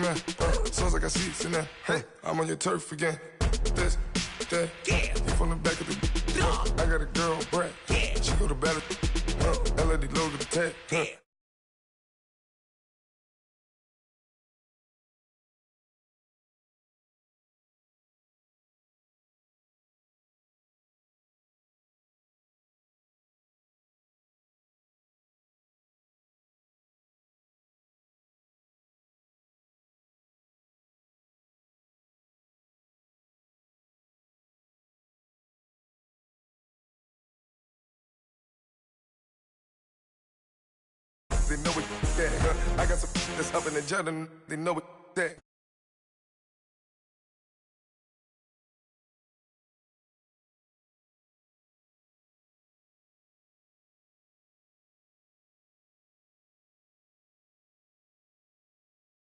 command. Sounds like I seats in there. Hey, I'm on your turf again. This, that, yeah. You from the back of the. I got a girl, Brad. Yeah. She go to battle. LED logo the tag. Yeah. They know it, yeah. I got some that's up in the jet and they know it, yeah.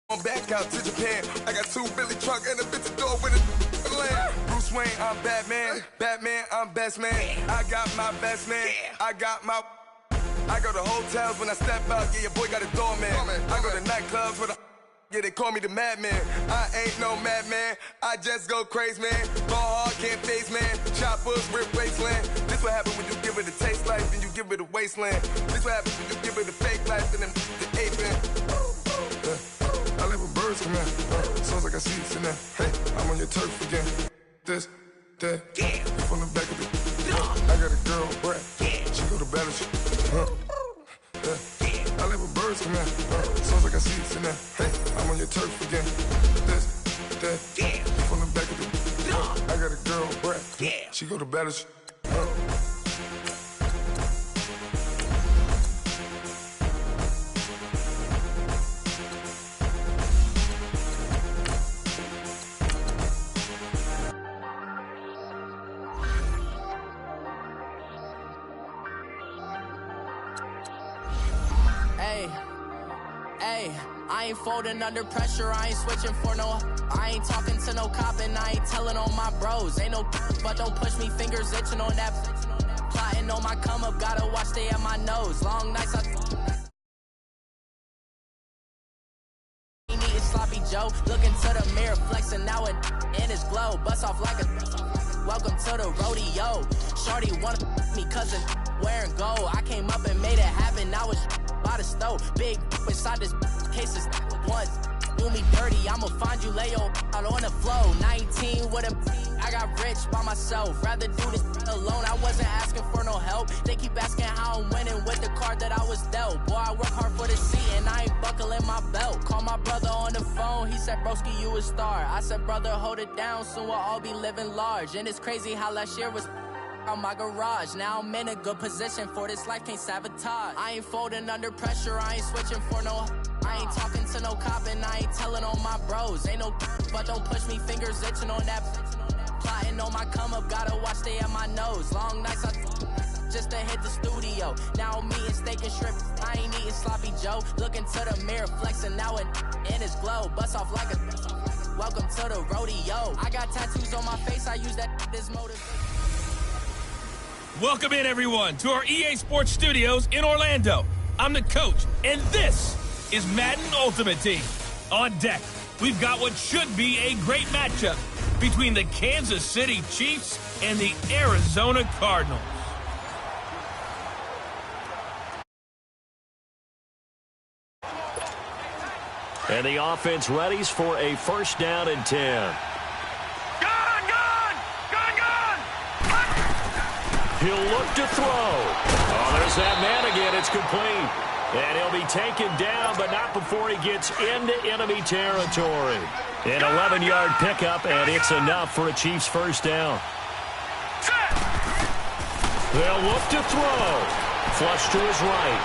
On back out to Japan, I got 2 Billy truck and a bitch door with a land. Bruce Wayne, I'm Batman. Batman, I'm best man. I got my best man. I got my. I go to hotels when I step out, yeah, your boy got a doorman. I go to nightclubs with a, yeah, they call me the madman. I ain't no madman, I just go crazy, man. Ball hard, can't face, man. Choppers, rip wasteland. This what happens when you give it a taste life, then you give it a wasteland. This what happens when you give it a fake life, and then the aping. I live with birds come in. Sounds like I seats in there. Hey, I'm on your turf again. This, that, yeah. You from the back of the. I got a girl, Brad. She go to battle. I live with birds come in. Sounds like I seats in there. Hey, I'm on your turf again. This, that, yeah. You from the back of the. I got a girl, Brad. She go to battle. Hey, I ain't folding under pressure, I ain't switching for no. I ain't talking to no cop and I ain't telling on my bros. Ain't no but don't push me, fingers itching on that. Plotting on my come up, gotta watch stay at my nose. Long nights I ain't eating sloppy Joe. Looking to the mirror, flexing now and in his glow. Bust off like a welcome to the rodeo. Shorty wanna me cousin wearing gold. I came up and made it happen, I was by the stove. Big inside this cases once. Do me dirty, I'ma find you, lay your out on the floor. 19 with a I got rich by myself. Rather do this alone, I wasn't asking for no help. They keep asking how I'm winning with the card that I was dealt. Boy, I work hard for the seat and I ain't buckling my belt. Call my brother on the phone, he said, broski, you a star. I said, brother, hold it down, soon we'll all be living large. And it's crazy how last year was on my garage. Now I'm in a good position for this life, can't sabotage. I ain't folding under pressure, I ain't switching for no. I ain't talking to no cop and I ain't telling on my bros. Ain't no but don't push me, fingers itching on that. Plotting on my come up, gotta watch stay at my nose. Long nights I just to hit the studio. Now I'm eating steak and shrimp, I ain't eating sloppy Joe. Looking to the mirror, flexing now and in his glow. Bust off like a welcome to the rodeo. I got tattoos on my face, I use that as motivation. Welcome in, everyone, to our EA Sports Studios in Orlando. I'm the coach, and this is Madden Ultimate Team. On deck, we've got what should be a great matchup between the Kansas City Chiefs and the Arizona Cardinals. And the offense readies for a first down and 10. He'll look to throw. Oh, there's that man again. It's complete. And he'll be taken down, but not before he gets into enemy territory. An 11-yard pickup, and it's enough for a Chiefs first down. They'll look to throw. Flush to his right.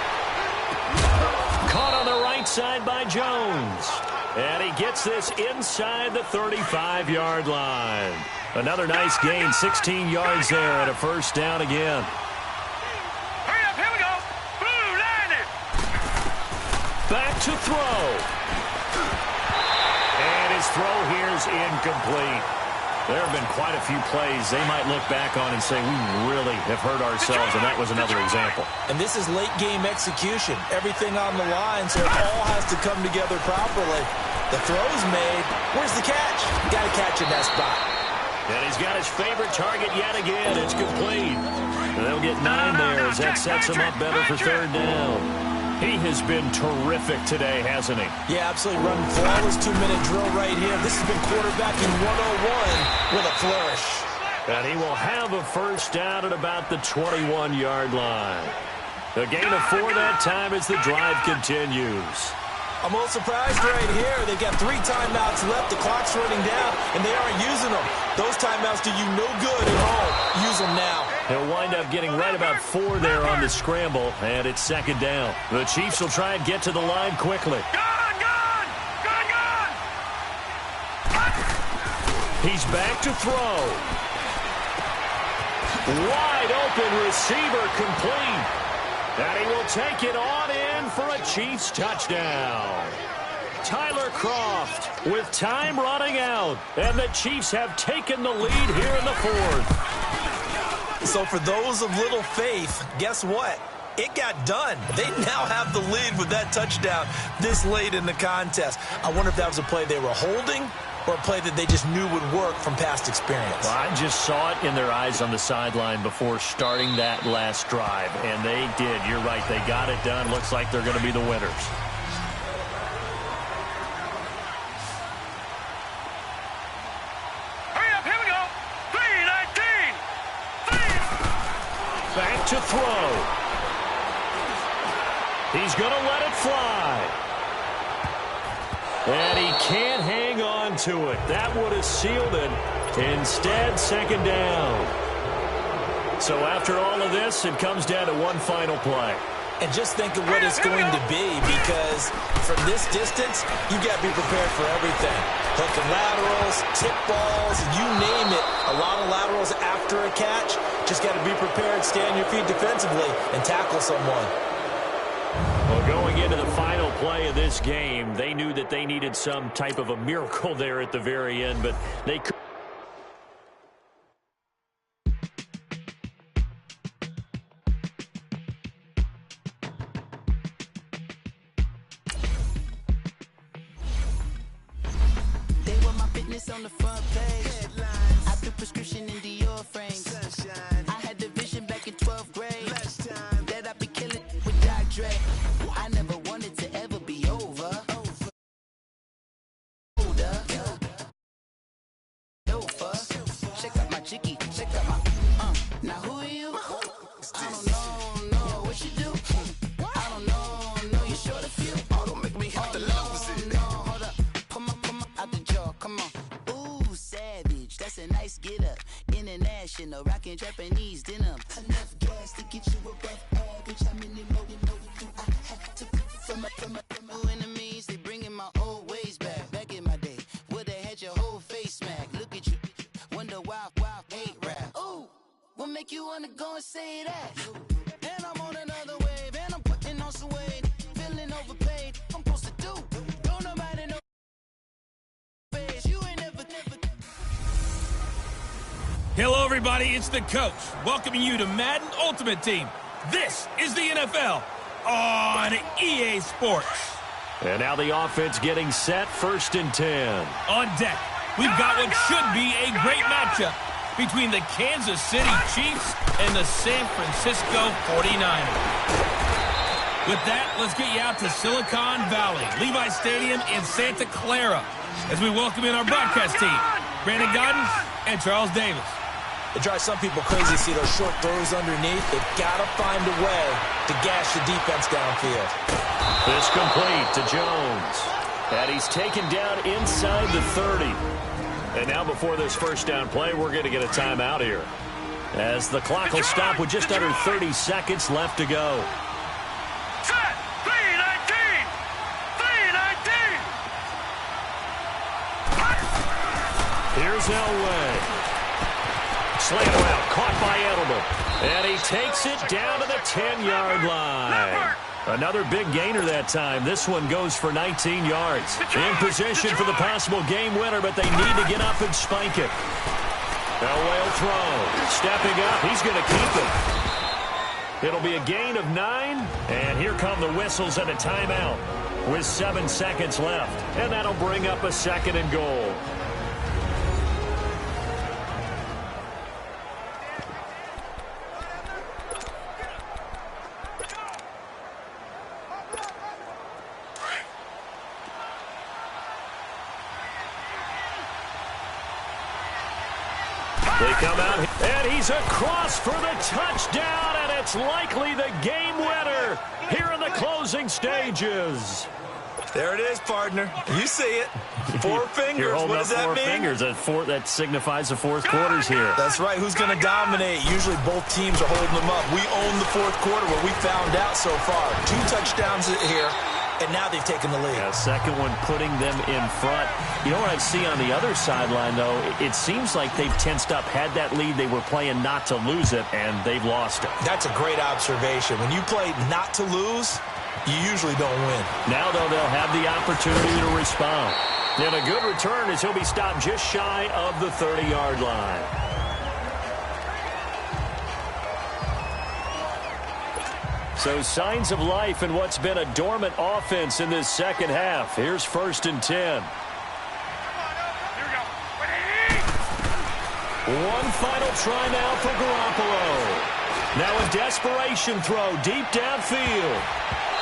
Caught on the right side by Jones. And he gets this inside the 35-yard line. Another nice gain, 16 yards there, and a first down again. Hurry up, here we go. Blue line it. Back to throw. And his throw here is incomplete. There have been quite a few plays they might look back on and say, we really have hurt ourselves, and that was another example. And this is late game execution. Everything on the line, so it all has to come together properly. The throw's made. Where's the catch? Got to catch in that spot. And he's got his favorite target yet again. It's complete. And they'll get 9 there as that sets him up better for third down. He has been terrific today, hasn't he? Yeah, absolutely. Running flawless 2-minute drill right here. This has been quarterbacking 101 with a flourish. And he will have a first down at about the 21-yard line. A gain of 4 that time as the drive continues. I'm a little surprised right here. They've got 3 timeouts left. The clock's running down, and they aren't using them. Those timeouts do you no good at home. Use them now. He'll wind up getting right about 4 there on the scramble, and it's second down. The Chiefs will try and get to the line quickly. He's back to throw. Wide open receiver complete. And he will take it on in for a Chiefs touchdown. Tyler Kroft with time running out. And the Chiefs have taken the lead here in the fourth. So for those of little faith, guess what? It got done. They now have the lead with that touchdown this late in the contest. I wonder if that was a play they were holding or a play that they just knew would work from past experience. Well, I just saw it in their eyes on the sideline before starting that last drive, and they did. You're right. They got it done. Looks like they're going to be the winners. Hurry up, here we go. 3-19. Back to throw. He's going to let it fly. And he can't hang on to it. That would have sealed it. Instead, second down. So after all of this, it comes down to one final play. And just think of what it's going to be, because from this distance, you've got to be prepared for everything. Hook and laterals, tip balls, you name it. A lot of laterals after a catch. Just got to be prepared, stay on your feet defensively, and tackle someone. Well, going into the final play of this game, they knew that they needed some type of a miracle there at the very end, but they could. They want my fitness on the front page. Headlines. I threw prescription in Dior frames. Sunshine. I had the vision back in 12th grade. Last time. That I'd be killing with Dre. I never wanted to ever be over. Check out my chicky, check out my now who are you? I don't know what you do. I don't know you short a few. Oh, don't make me have to lose it. No, hold up, come on, out the jaw, come on. Ooh, savage, that's a nice get up. International, rockin' Japanese denim. Enough gas to get you above average. I'm in the mode, you know you I have to from my enemies. They bringing my old ways back in my day. Where they had your whole face smacked. Look at you, wonder why hate rap. Ooh, what make you wanna go and say that? And I'm on another wave, and I'm putting on some weight. Feeling overpaid, I'm supposed to do. Don't nobody know. You ain't never. Hello, everybody. It's the coach welcoming you to Madden Ultimate Team. This is the NFL on EA Sports. And now the offense getting set, 1st and 10. On deck, we've got what should be a great matchup between the Kansas City Chiefs and the San Francisco 49ers. With that, let's get you out to Silicon Valley, Levi Stadium in Santa Clara, as we welcome in our broadcast team, Brandon Godden and Charles Davis. It drives some people crazy to see those short throws underneath. They've got to find a way to gash the defense downfield. This complete to Jones. And he's taken down inside the 30. And now before this first down play, we're going to get a timeout here, as the clock will stop with just under 30 seconds left to go. Set. 3-19. 3-19. Here's Elway. Slant around, caught by Edelman. And he takes it down to the 10-yard line. Another big gainer that time. This one goes for 19 yards. In position for the possible game winner, but they need to get up and spike it. Elway will throw. Stepping up, he's going to keep it. It'll be a gain of 9, and here come the whistles and a timeout. with 7 seconds left. And that'll bring up a 2nd and goal. They come out, and he's across for the touchdown, and it's likely the game winner here in the closing stages. There it is, partner. You see it. 4 fingers. What does that mean? 4 fingers. That signifies the 4th quarter's here. That's right. Who's going to dominate? Usually both teams are holding them up. We own the 4th quarter, what we found out so far. 2 touchdowns here. And now they've taken the lead. Yeah, second one putting them in front. You know what I see on the other sideline, though? It seems like they've tensed up, had that lead. They were playing not to lose it, and they've lost it. That's a great observation. When you play not to lose, you usually don't win. Now, though, they'll have the opportunity to respond. And a good return as he'll be stopped just shy of the 30-yard line. So signs of life in what's been a dormant offense in this second half. Here's 1st and 10. One final try now for Garoppolo. Now a desperation throw deep downfield.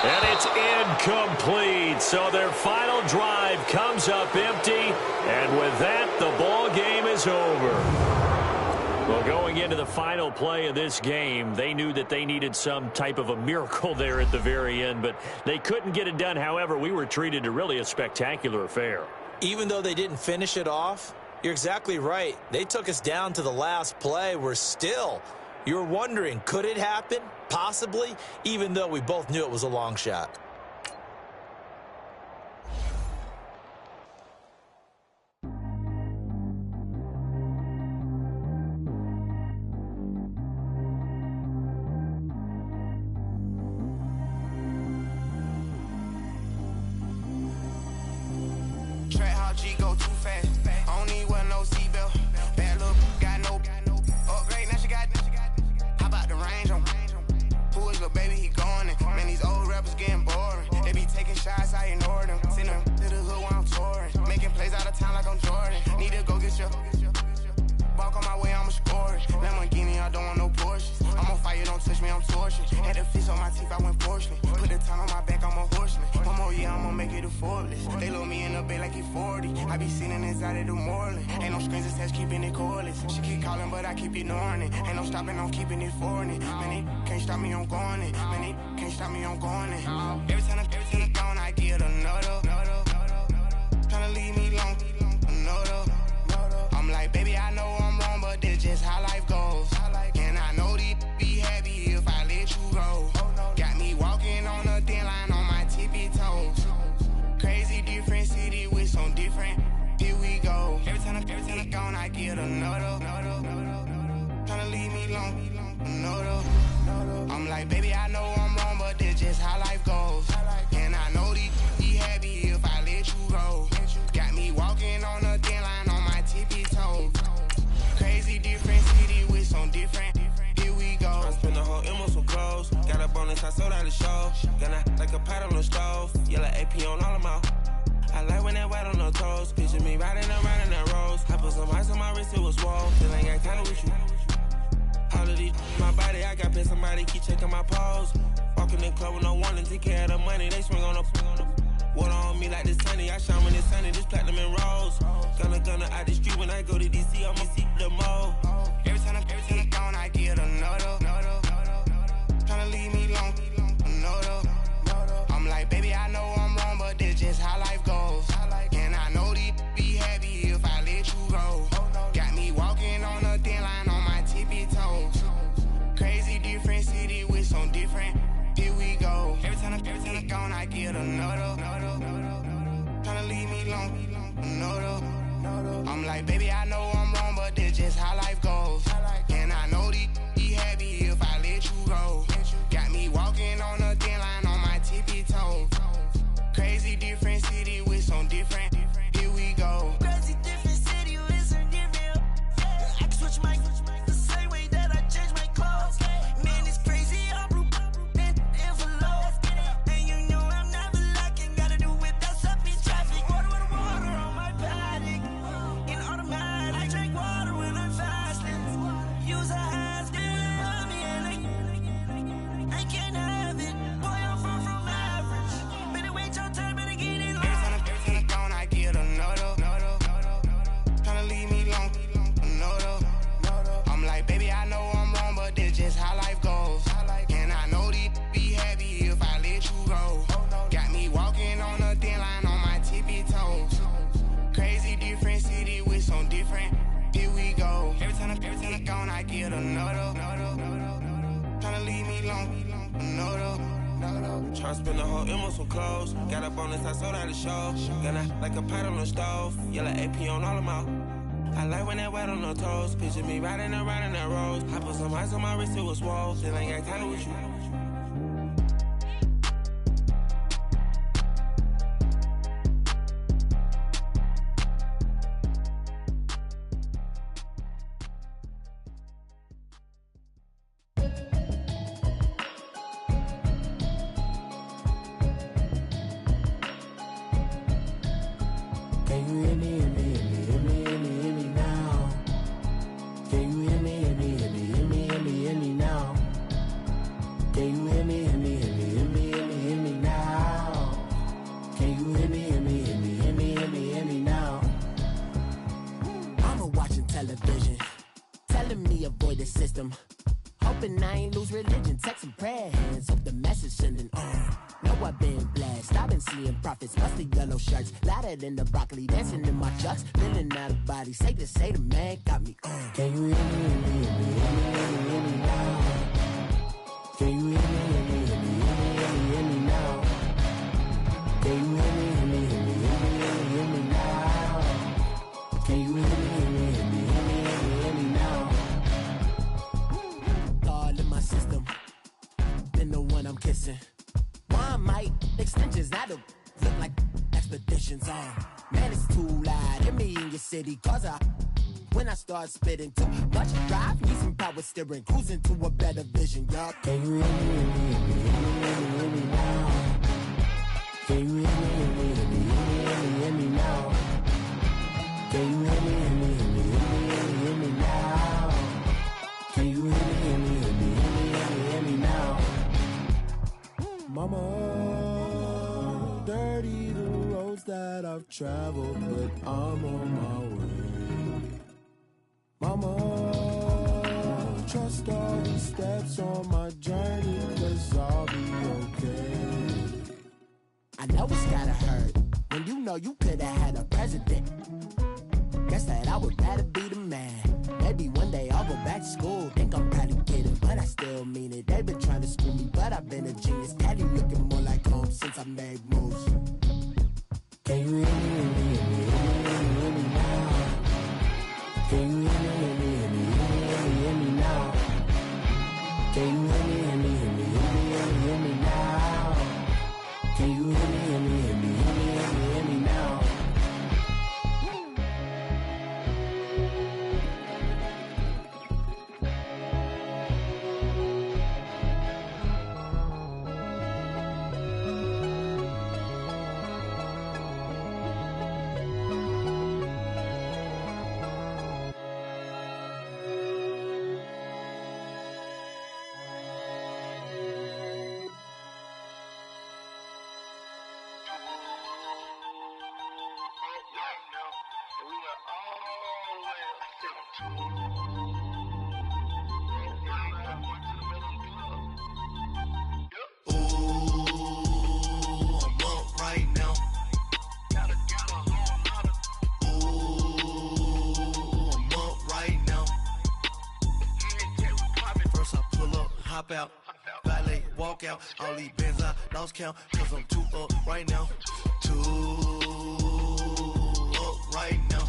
And it's incomplete. So their final drive comes up empty. And with that, the ball game is over. Well, going into the final play of this game, they knew that they needed some type of a miracle there at the very end, but they couldn't get it done. However, we were treated to really a spectacular affair. Even though they didn't finish it off, you're exactly right. They took us down to the last play. You're wondering, could it happen? Possibly, even though we both knew it was a long shot. Go too fast. I don't need wear no seatbelt. Bad look, got no upgrade. Now she got. How about the range on? Who is little baby? He going in. Man, these old rappers getting boring. They be taking shots, I ignore them. Send them to the hood while I'm touring. Making plays out of town like I'm Jordan. Need to go get your. Walk on my way, I'ma score it. Lamborghini, I don't want no Porsches. I'm on fire, don't touch me, I'm torching. Had the fish on my teeth, I went fortunate. Put the time on my back, I'm a horseman. One more year, I'ma make it a Forbes. They load me in the bay like he 40. I be sitting inside of the Moreland. Ain't no screens attached, keeping it cordless. She keep calling, but I keep ignoring it. Ain't no stopping, I'm keeping it foreign it. Man, they can't stop me, I'm going it. Man, they can't stop me, I'm going it. Every time I'm gone, I get another. Tryna leave me long, another. I'm like, baby, I know I'm wrong, but this just how life goes. And I know these be happy if I let you go. Got me walking on a thin line on my tippy toes. Crazy different city with some different. Here we go. Every time I'm gone, I get another. Tryna leave me long, another. I'm like, baby, I know I'm wrong, but this just how life goes. And I know these be happy if I let you go. Got me walking on a thin line on my tippy toes. Crazy different city with some different. Here we go. I spent the whole M on some clothes. Got a bonus, I sold out the show. Gonna like a pot on the stove. Yellow AP on all of my. I like when that white on the toes. Picture me riding around in that rose. I put some ice on my wrist, it was swole. Still ain't got time with you. All of these, my body, I got paid somebody keep checking my pose. Walking in club with no warning, take care of the money. They swing on the. Water on me like the sunny, I shine when it's sunny, this platinum and rose. Gonna out the street when I go to DC, I'ma see the mo. Every time I'm gone, I get another. Tryna leave me long, another. I'm like, baby, I know I'm wrong, but this just how life goes. And I know these be happy if I let you go. Got me walking on a thin line on my tippy toes. Crazy different city with some different. Here we go. Every time I'm gone, I get another. Tryna leave me long, another. I'm like, baby, I know I'm wrong, but this just how life goes. And I know these be happy if I let you go. Got me walking on a thin line on my tippy toes. Crazy different city with some different. Here we go. Crazy different city with some different. I can switch my the same way that I change my clothes. Man, it's crazy. I'm blue envelope. And you know I'm never lacking. Got a different. Here we go. Every time I gone, I get another. Tryna leave me alone, another. Try to spend the whole M on some clothes. Got up on this, I sold out the show. Gonna like a pot on the stove. Yellow AP on all of my. I like when that wet on the toes. Picture me riding around in that rose. I put some ice on my wrist, it was swole. Then I ain't got time with you. Hoping I ain't lose religion, texting prayer hands, hope the message sending on. Know I've been blessed, I've been seeing prophets, musty yellow shirts, louder than the broccoli, dancing in my chucks, feeling out of body, say the man got me on. Can you hear me now? Can you hear me now? Can you hear me now? Can you hear me now? Thought in my system, then the one I'm kissing. One might extensions that'll look like expeditions on. Man, it's too loud. Hit me in your city, cause when I start spitting too much drive, need some power steering, cruising to a better vision, y'all. Can you hear me now? Can you hear me now? Can you hear me now? Can you hear me now? Mama, dirty the roads that I've traveled, but I'm on my way. Mama, trust all these steps on my journey, 'cause I'll be okay. I know it's gotta hurt when you know you could've had a president. Guess that I would rather be the man. Maybe one day I'll go back to school. Think I'm probably kidding, but I still mean it. They've been trying to screw me, but I've been a genius. Daddy looking more like home since I made moves. Can you hear me now? Can you hear me now? Can you hear me now? Can you hear me now? Out, valet, walk out, all these bands I lost count, 'cause I'm too up right now, too up right now.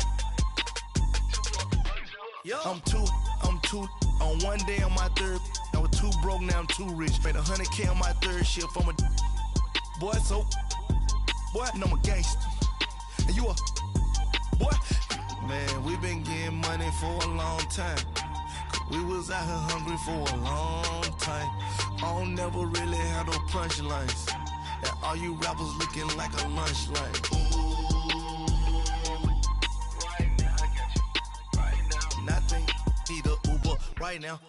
I'm too on one day on my third, I was too broke, now I'm too rich, made 100K on my third shift, I'm a boy, so, boy, and I'm a gangster, and you a, boy, man, we been getting money for a long time. We was out here hungry for a long time. I don't never really have no punchlines. And all you rappers looking like a lunch line. Right now, I got you. Right now. Nothing. Need a Uber right now.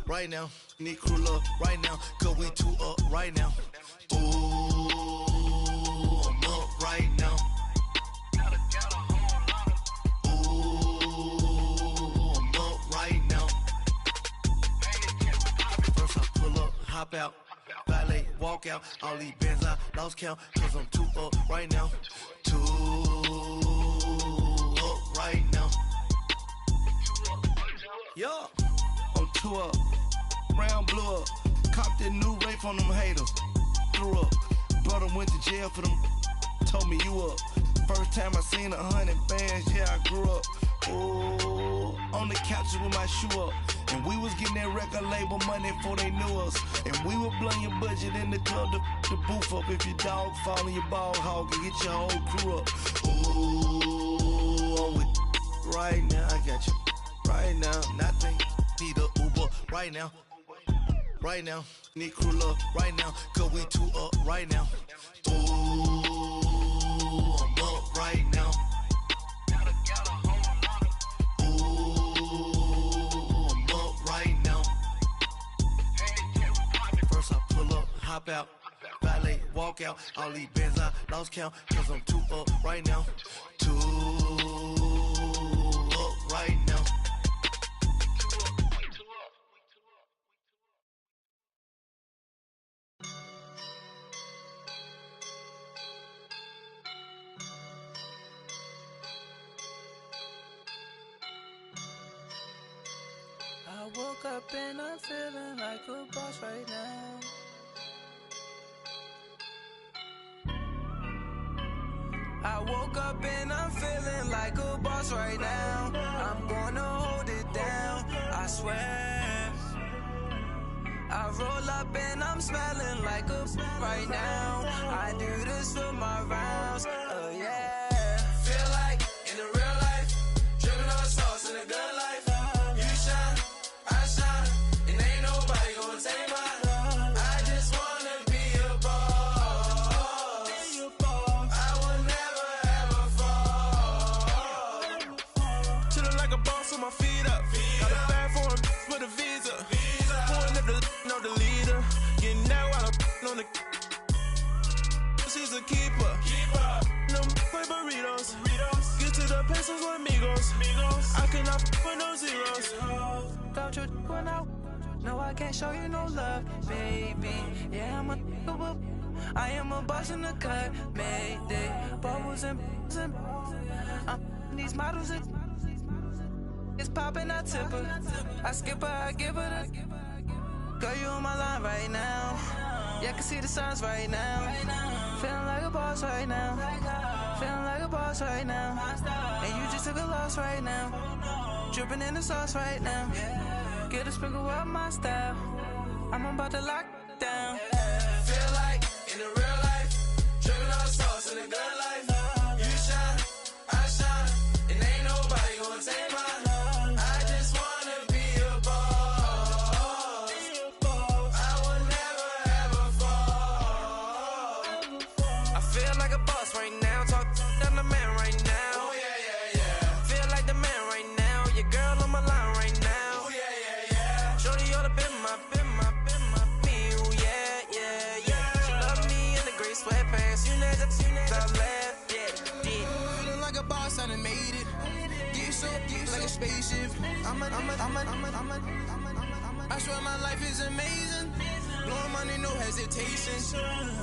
Right now. Need crew love right now. 'Cause we too up right now. Ooh, I'm up right now. Hop out, valet, walk out, all these bands I lost count, 'cause I'm too up right now, too up right now. Yo, I'm 2 up, round blew up, copped that new rape on them haters, threw up, brother went to jail for them, told me you up, first time I seen 100 bands, yeah I grew up, ooh, on the couches with my shoe up, and we was getting that record label money before they knew us, and we were blowing your budget in the club to boof up, if your dog fall in your ball hog and get your whole crew up, ooh, I'm with right now, I got you. Right now, nothing, need a Uber, right now, need crew love, right now, cause we 2 up, right now, ooh, I'm up right now, ooh, I'm up right now, first I pull up, hop out, valet, walk out, all these bands I lost count, cause I'm 2 up right now, 2 up right now. I woke up and I'm feeling like a boss right now. I woke up and I'm feeling like a boss right now. I'm gonna hold it down, I swear. I roll up and I'm smelling like a right now. I do this for my rounds, oh yeah. Feel like in the real life, dripping on sauce in the good life. You shine, I shine, and ain't nobody gonna take mine. I just wanna be a boss. I will never ever fall. Chillin' like a boss with my feet up. Got a bag for him with a visa. Pulling up the leader. Getting that while I'm on the. She's a keeper. No play burritos. Get to the pesos with amigos. I cannot with no zeros. Don't you run out? No, I can't show you no love, baby. Yeah, I am a boss in the cut, mayday. Bubbles and these models it's popping, I tip her. I skip her, I give her the. Girl, you on my line right now. Yeah, I can see the signs right now. Feeling like a boss right now. Feeling like a boss right now. And you just took a loss right now. Dripping in the sauce right now. Get a sprinkle up my style. I'm about to lock down. Feel like in the real life, dripping on sauce in the good life. You shine, I shine, and ain't nobody gonna take mine. I just wanna be a boss. I will never ever fall. I feel like a boss right now. Talk down the man right now. Oh yeah. Feel like the man right now. Your girl on my line right now. Oh yeah. Shorty oughta been my me. Ooh, yeah. She love me in the gray sweatpants. You never left. Yeah. Feeling like a boss, I done made it. Get so like a spaceship. I swear my life is amazing. Blowing money, no hesitation.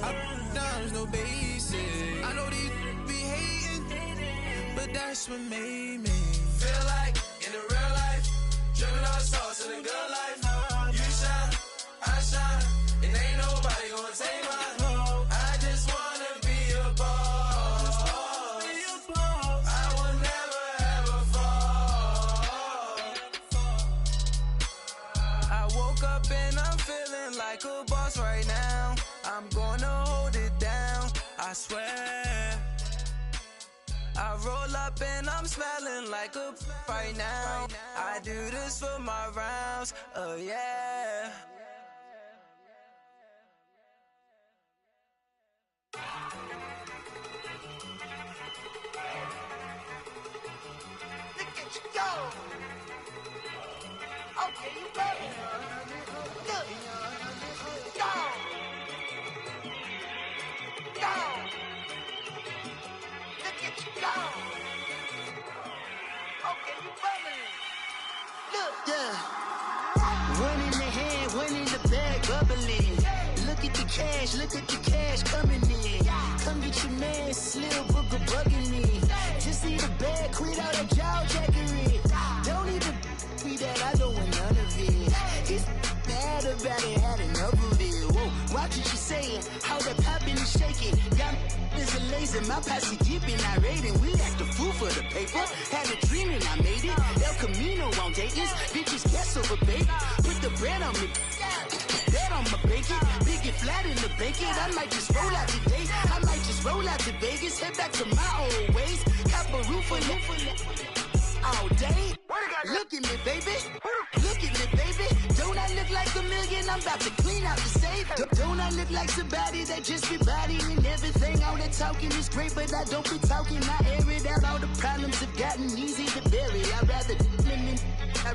Up, down, no basic. I know these be hating, but that's what made me feel like in the real life, dripping on sauce in the good life. You shine, I shine, and ain't nobody gonna take mine. I just wanna be a boss. I will never ever fall. I woke up and I'm feeling like a boss right now. I'm gonna hold it down, I swear. I roll up and I'm smelling like a right now. I do this for my rounds, oh yeah. Look at you go. Okay, you better. Look. Go. Look at you go. Okay, you better. Look. Yeah. One in the hand, one in the bag, bubbling. Look at the cash coming in. Come get your man, Slim Booger bugging me. Just see the bag, quit all that jaw jackery. Don't even be that, I don't Bitches in my posse deep and irate, and we act a fool for the paper. Had a dream and I made it. El Camino on Dayton's. Bitches guess over baby. Put the bread on me. That on my bacon. Big and flat in the bacon. I might just roll out today. I might just roll out to Vegas. Head back to my old ways. Cop a roof for all day. Look at me, baby. Look at me, baby. Don't I look like a million? I'm about to clean out the safe. Don't I look like somebody that just be bodying everything? All that talking is great, but I don't be talking. I air it out. All the problems have gotten easy to bury. I'd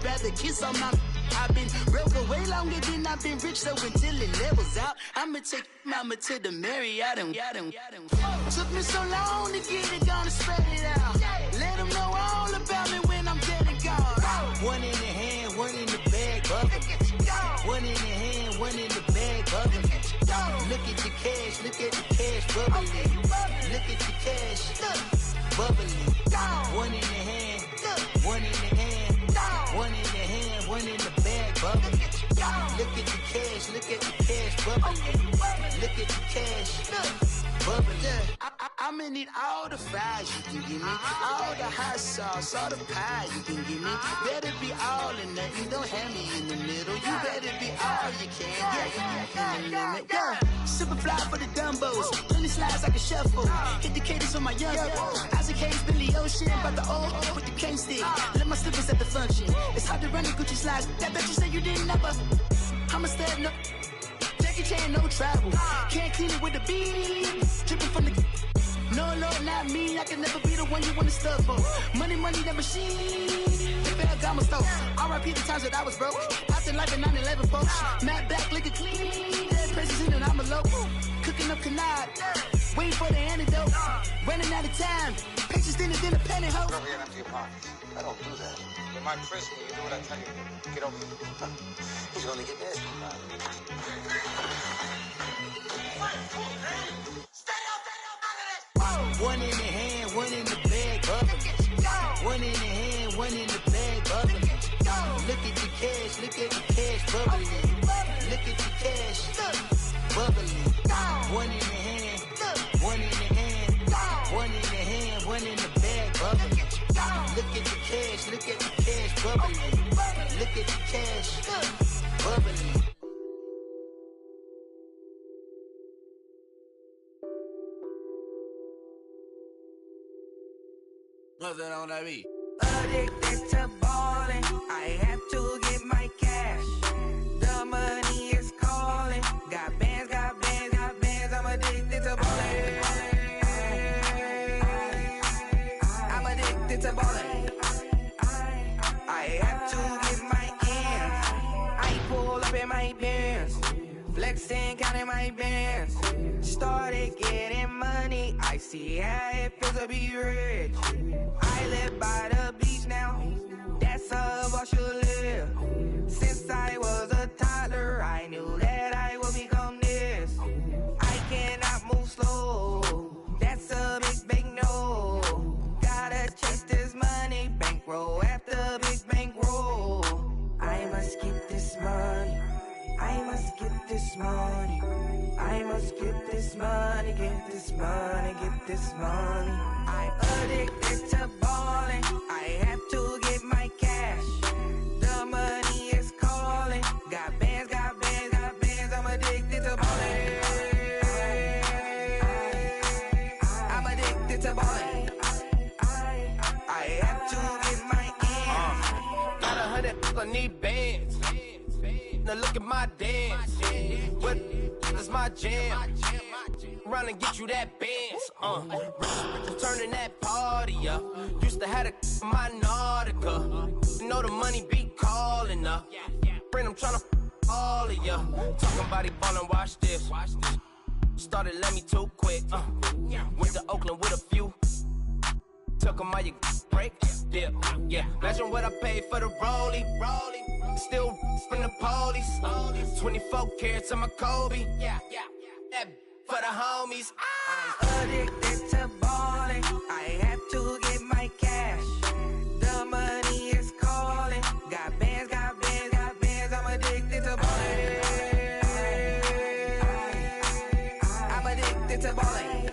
rather kiss on my. I've been broke way longer than I've been rich, so until it levels out, I'ma take mama to the Marriott and took me so long to get it, gonna spread it out. Let them know all about me when I'm dead and gone. One in the hand, one in the bag, bubble. One in the hand, one in the bag, bubble. Look at the cash, look at the cash bubbling. Look at the cash, bubbling. One in the hand, one in the hand, one in the hand, one in the bag, bubbling. Look at the cash, look at the cash bubbling. Look at the cash, bubbling. I'ma need all the fries you can give me, all the hot sauce, all the pie you can give me. Better be all or nothing, don't have me in the middle. You better be all you can, yeah. Super fly for the Dumbos, plenty slides like a shuffle. Hit the cadence on my young Isaac Hayes, Billy Ocean, but the old with the cane stick. Let my slippers at the function. It's hard to run the Gucci slides. That bet you say you didn't never. I'm a stud, no. Jackie Chan, no travel. Can't clean it with the beat. Dripping from the. No, Lord, not me. I can never be the one you wanna stuff for. Money, that machine. They fell down my stove. R.I.P. the times that I was broke. Out the life in 9/11, folks. Matte black, liquor clean. Dead presses in and I'm a local. Cooking up canard. Waiting for the antidote. Running out of time. Patience thinner than a penny hoe. Get over here and empty your pockets. I don't do that. In my prison, you do what I tell you. Get over here. He's gonna get nasty. One in the hand, one in the bag, bubbling. One in the hand, one in the bag, bubbling. Look at the cash, look at the cash bubbling. Look at the cash, bubbling. One in the hand, one in the hand, one in the hand, one in the bag, bubbling. Look at the cash, look at the cash bubbling. Look at the cash, bubbling. What's that on that beat? Addicted to ballin', I have to get my cash. The money is calling. Got bands, got bands, got bands. I'm addicted to ballin'. I'm addicted to ballin'. I have to get my ends. I pull up in my bands, flexing, counting my bands. Started getting money. I see how it feels to be rich. I live by the beach now. That's how I should live. Since I was a toddler, I knew that I would become this. I cannot move slow. That's a big no. Gotta chase this money, bankroll after big bankroll. I must get this money. I must get this money. I must get this money, get this money, get this money. I'm addicted to ballin'. I have to get my cash. The money is calling. Got bands, got bands, got bands. I'm addicted to ballin'. I'm addicted to ballin'. I have to get my ends. Got 100, I need bands. Now look at my dance. What is my jam? Run and get you that Benz. Turning that party up. Used to have a my Nautica. You know the money be calling up. Friend, I'm tryna all of ya. Talking about he ballin', watch this. Started let me too quick. Went to Oakland with a few. Took 'em all you break. Dip. Yeah. Imagine what I paid for the rollie. Still from the police. 24 carats on my Kobe. That for the homies. I'm addicted to ballin'. I have to get my cash. The money is calling. Got bands, got bands, got bands. I'm addicted to ballin'. I'm addicted to ballin'.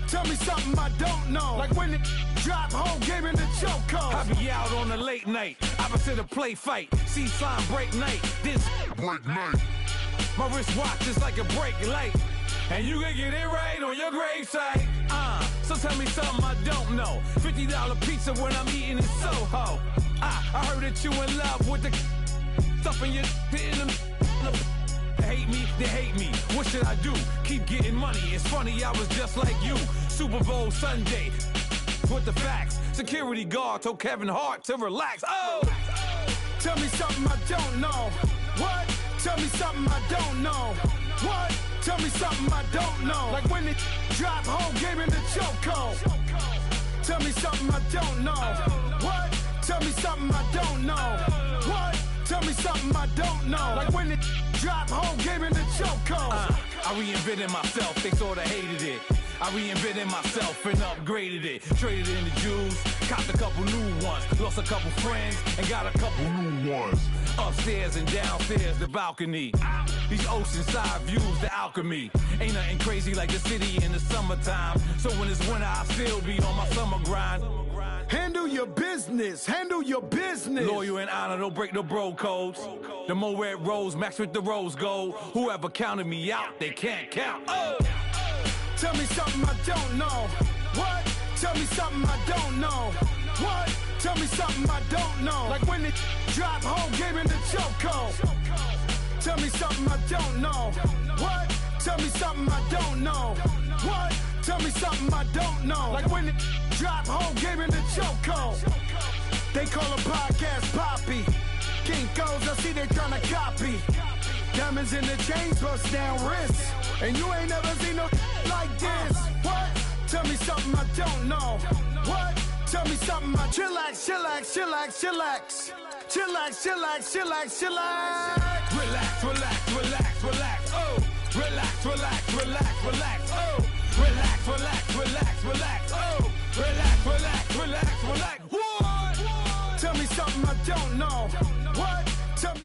Tell me something I don't know. Like when it drop, whole game in the chokehold. I be out on a late night, opposite a play fight. See sign break night, this break night. My wristwatch is like a brake light, and you can get it right on your gravesite. So tell me something I don't know. $50 pizza when I'm eating in Soho. I heard that you in love with the stuff in your in them. They hate me. What should I do? Keep getting money. It's funny, I was just like you. Super Bowl Sunday with the facts. Security guard told Kevin Hart to relax. Oh! Tell me something I don't know. What? Tell me something I don't know. What? Tell me something I don't know. Like when it drop, whole game in the chokehold. Tell me something I don't know. What? Tell me something I don't know. What? Tell me something I don't know. Like when it drop, whole game in the chokehold. I reinvented myself, they sorta hated it. I reinvented myself and upgraded it. Traded in the Jews, copped a couple new ones. Lost a couple friends and got a couple new ones. Upstairs and downstairs, the balcony. These oceanside views, the alchemy. Ain't nothing crazy like the city in the summertime. So when it's winter, I still be on my summer grind. Handle your business, handle your business. Loyal and honor, don't break the bro codes. The more red rose, match with the rose gold. Whoever counted me out, they can't count. Oh! Tell me something I don't know. What? Tell me something I don't know. What? Tell me something I don't know. Like when it drop, whole game in the chokehold. Tell me something I don't know. What? Tell me something I don't know. What? Tell me something I don't know. Like when it drop, whole game in the chokehold. They call a podcast Poppy. Kinkos, I see they tryna copy. Diamonds in the chains, bust down wrists. And you ain't never seen no like this. What? Tell me something I don't know. What? Tell me something I chillax, chillax, chillax, chillax. Chillax, chillax, chillax, chillax. Relax, relax, relax, relax. Oh! Relax, relax, relax, relax. Oh! Relax, relax, relax, relax. Oh! Relax, relax, relax, relax. What? Tell me something I don't know. What? Tell me.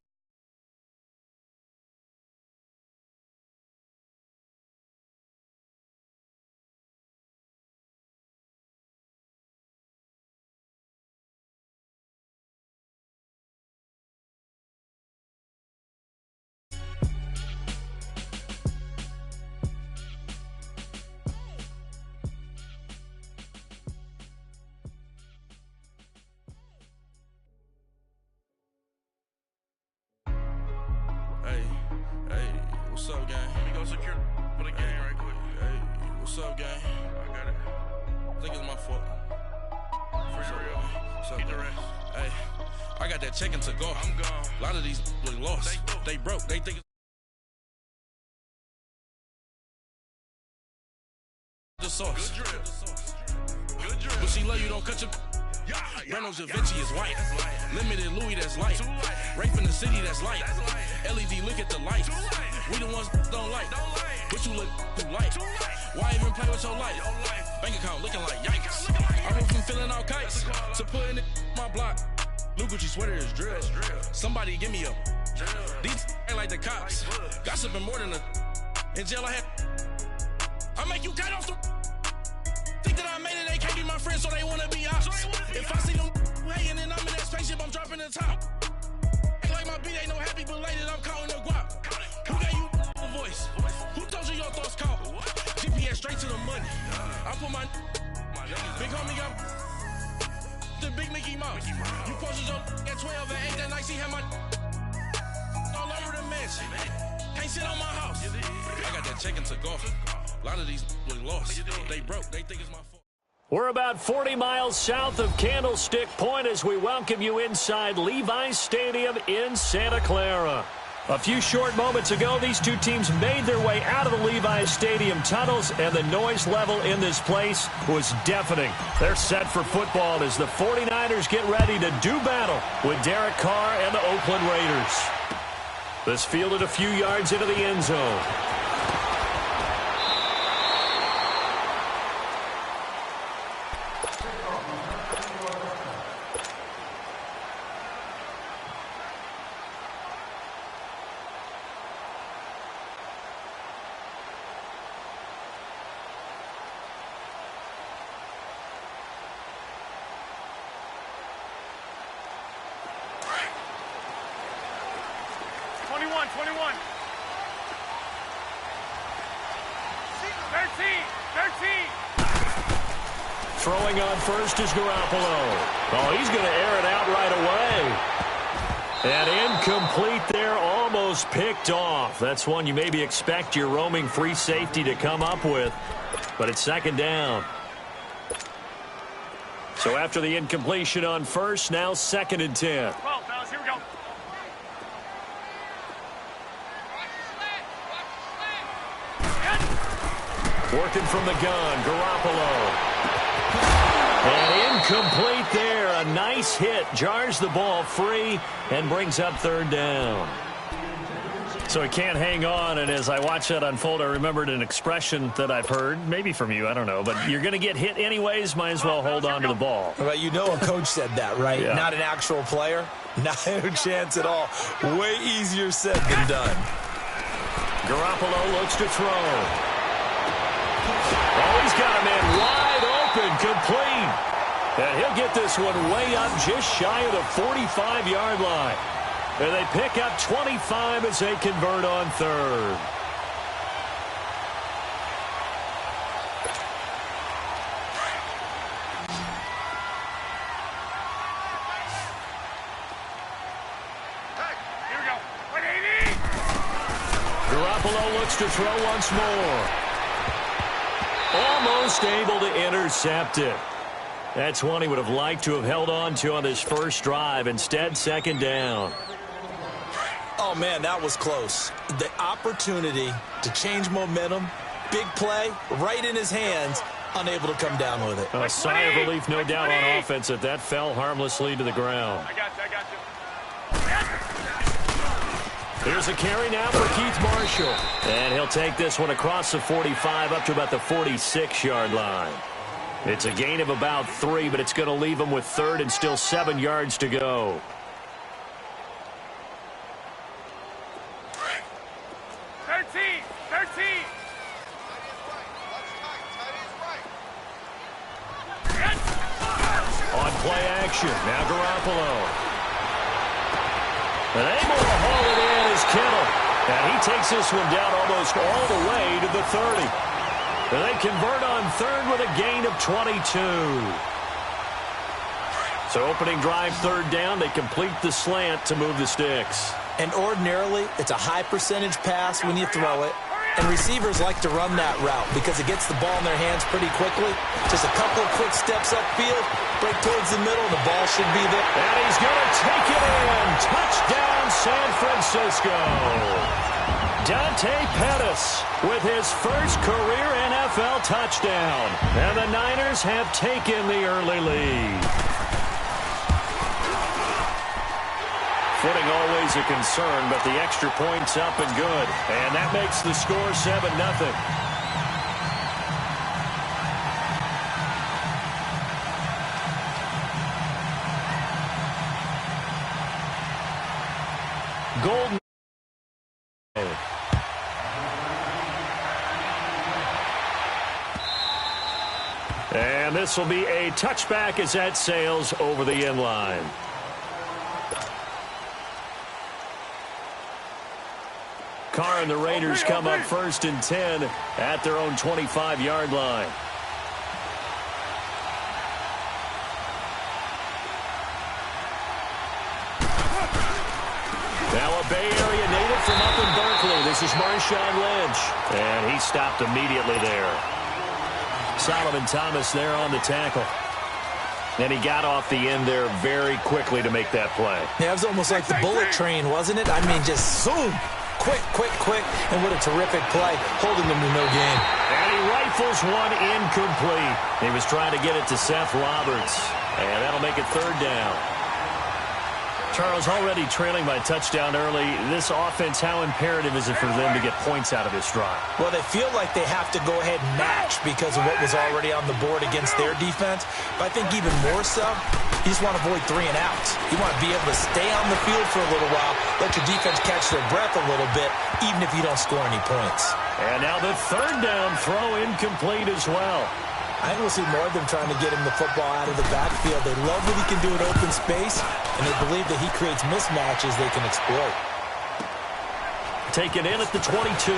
What's up, gang? Let me go secure for the game right quick. Hey, what's up, gang? I got it. I think it's my fault. For real. What's up, Keep the rest. Hey, I got that check into go. I'm gone. A lot of these look lost. They broke. They think it's the sauce. Good drip. Good drip. But she love you, don't cut your. Bruno Javinci is white. Limited Louis, that's light. Rape in the city, that's light. LED, look at the light. We the ones don't like. But you look too light. Why even play with your life? Bank account looking like yikes. I went from filling out kites to putting it in my block. Blue Gucci sweater is drill. Somebody give me a. These ain't like the cops. Gossiping more than a. In jail I had. I make you cut off the. Think that I made it, they can't be my friends, so they wanna be ops. If I see them hating and I'm in that spaceship, I'm dropping the top. Ain't like my beat ain't no happy, but later I'm counting the guap. Who gave you a voice? Who told you your thoughts count? GPS straight to the money. I put my big homie got the big Mickey Mouse. You posted your at 12 and 8 that night, she had my all over the mansion. Can't sit on my house. I got that check into golf. A lot of these look lost. They broke. They think it's my fault. We're about 40 miles south of Candlestick Point as we welcome you inside Levi's Stadium in Santa Clara. A few short moments ago, these two teams made their way out of the Levi's Stadium tunnels, and the noise level in this place was deafening. They're set for football as the 49ers get ready to do battle with Derek Carr and the Oakland Raiders. This fielded a few yards into the end zone. 21. 13. Throwing on first is Garoppolo. Oh, he's going to air it out right away. And incomplete there, almost picked off. That's one you maybe expect your roaming free safety to come up with, but it's second down. So after the incompletion on first, now 2nd and 10. 12, fellas, here we go. Working from the gun, Garoppolo. And incomplete there. A nice hit. Jars the ball free and brings up 3rd down. So he can't hang on, and as I watch that unfold, I remembered an expression that I've heard, maybe from you, I don't know, but you're going to get hit anyways, might as well hold on to the ball. Well, you know a coach said that, right? Yeah. Not an actual player. Not a chance at all. Way easier said than done. Garoppolo looks to throw. Oh, he's got a man wide open, complete. And he'll get this one way up just shy of the 45-yard line. And they pick up 25 as they convert on 3rd. Here we go. 180. Garoppolo looks to throw once more. Almost able to intercept it. That's one he would have liked to have held on to on his first drive. Instead, 2nd down. Oh, man, that was close. The opportunity to change momentum, big play, right in his hands, unable to come down with it. A sigh of relief, no doubt, on offense that fell harmlessly to the ground. I got you. Here's a carry now for Keith Marshall. And he'll take this one across the 45 up to about the 46-yard line. It's a gain of about 3, but it's going to leave him with 3rd and still 7 yards to go. 13. On play action, now Garoppolo. And able to haul it in is Kittle. And he takes this one down almost all the way to the 30. And they convert on 3rd with a gain of 22. So opening drive 3rd down, they complete the slant to move the sticks. And ordinarily, it's a high percentage pass when you throw it. And receivers like to run that route because it gets the ball in their hands pretty quickly. Just a couple of quick steps upfield, break towards the middle, the ball should be there. And he's going to take it in. Touchdown, San Francisco. Dante Pettis with his first career NFL touchdown. And the Niners have taken the early lead. Footing always a concern, but the extra point's up and good. And that makes the score 7-0. Golden. And this will be a touchback as that sails over the end line. Carr and the Raiders come up 1st and 10 at their own 25-yard line. Now a Bay Area native from up in Berkeley. This is Marshawn Lynch. And he stopped immediately there. Solomon Thomas there on the tackle. And he got off the end there very quickly to make that play. Yeah, it was almost like the bullet train, wasn't it? I mean, just zoom. Quick, and what a terrific play, holding them to no gain. And he rifles one incomplete. He was trying to get it to Seth Roberts, and that'll make it 3rd down. Charles, already trailing by touchdown early. This offense, how imperative is it for them to get points out of this drive? Well, they feel like they have to go ahead and match because of what was already on the board against their defense. But I think even more so, you just want to avoid 3 and outs. You want to be able to stay on the field for a little while, let your defense catch their breath a little bit, even if you don't score any points. And now the 3rd down throw incomplete as well. I think we'll see more of them trying to get him the football out of the backfield. They love what he can do in open space, and they believe that he creates mismatches they can exploit. taken in at the 22.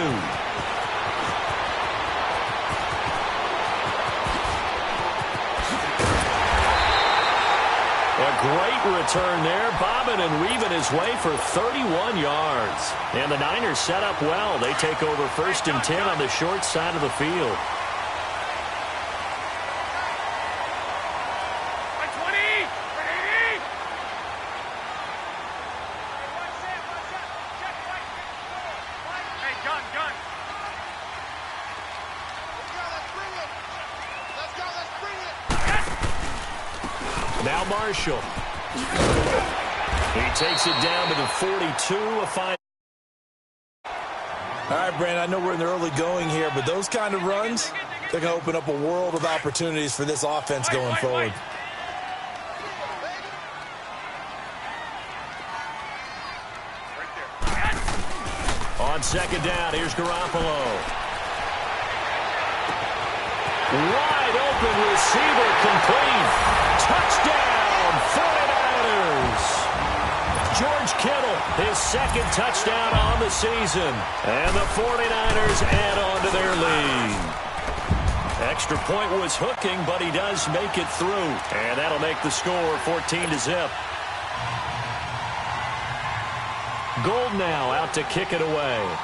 A great return there, bobbing and weaving his way for 31 yards. And the Niners set up well. They take over 1st and 10 on the short side of the field. Now Marshall. He takes it down to the 42. A fine. All right, Brandon, I know we're in the early going here, but those kind of runs, they're going to open up a world of opportunities for this offense going forward. On 2nd down, here's Garoppolo. Wide open receiver complete. Touchdown, 49ers. George Kittle, his 2nd touchdown on the season. And the 49ers add on to their lead. Extra point was hooking, but he does make it through. And that'll make the score 14-0. Gold now out to kick it away.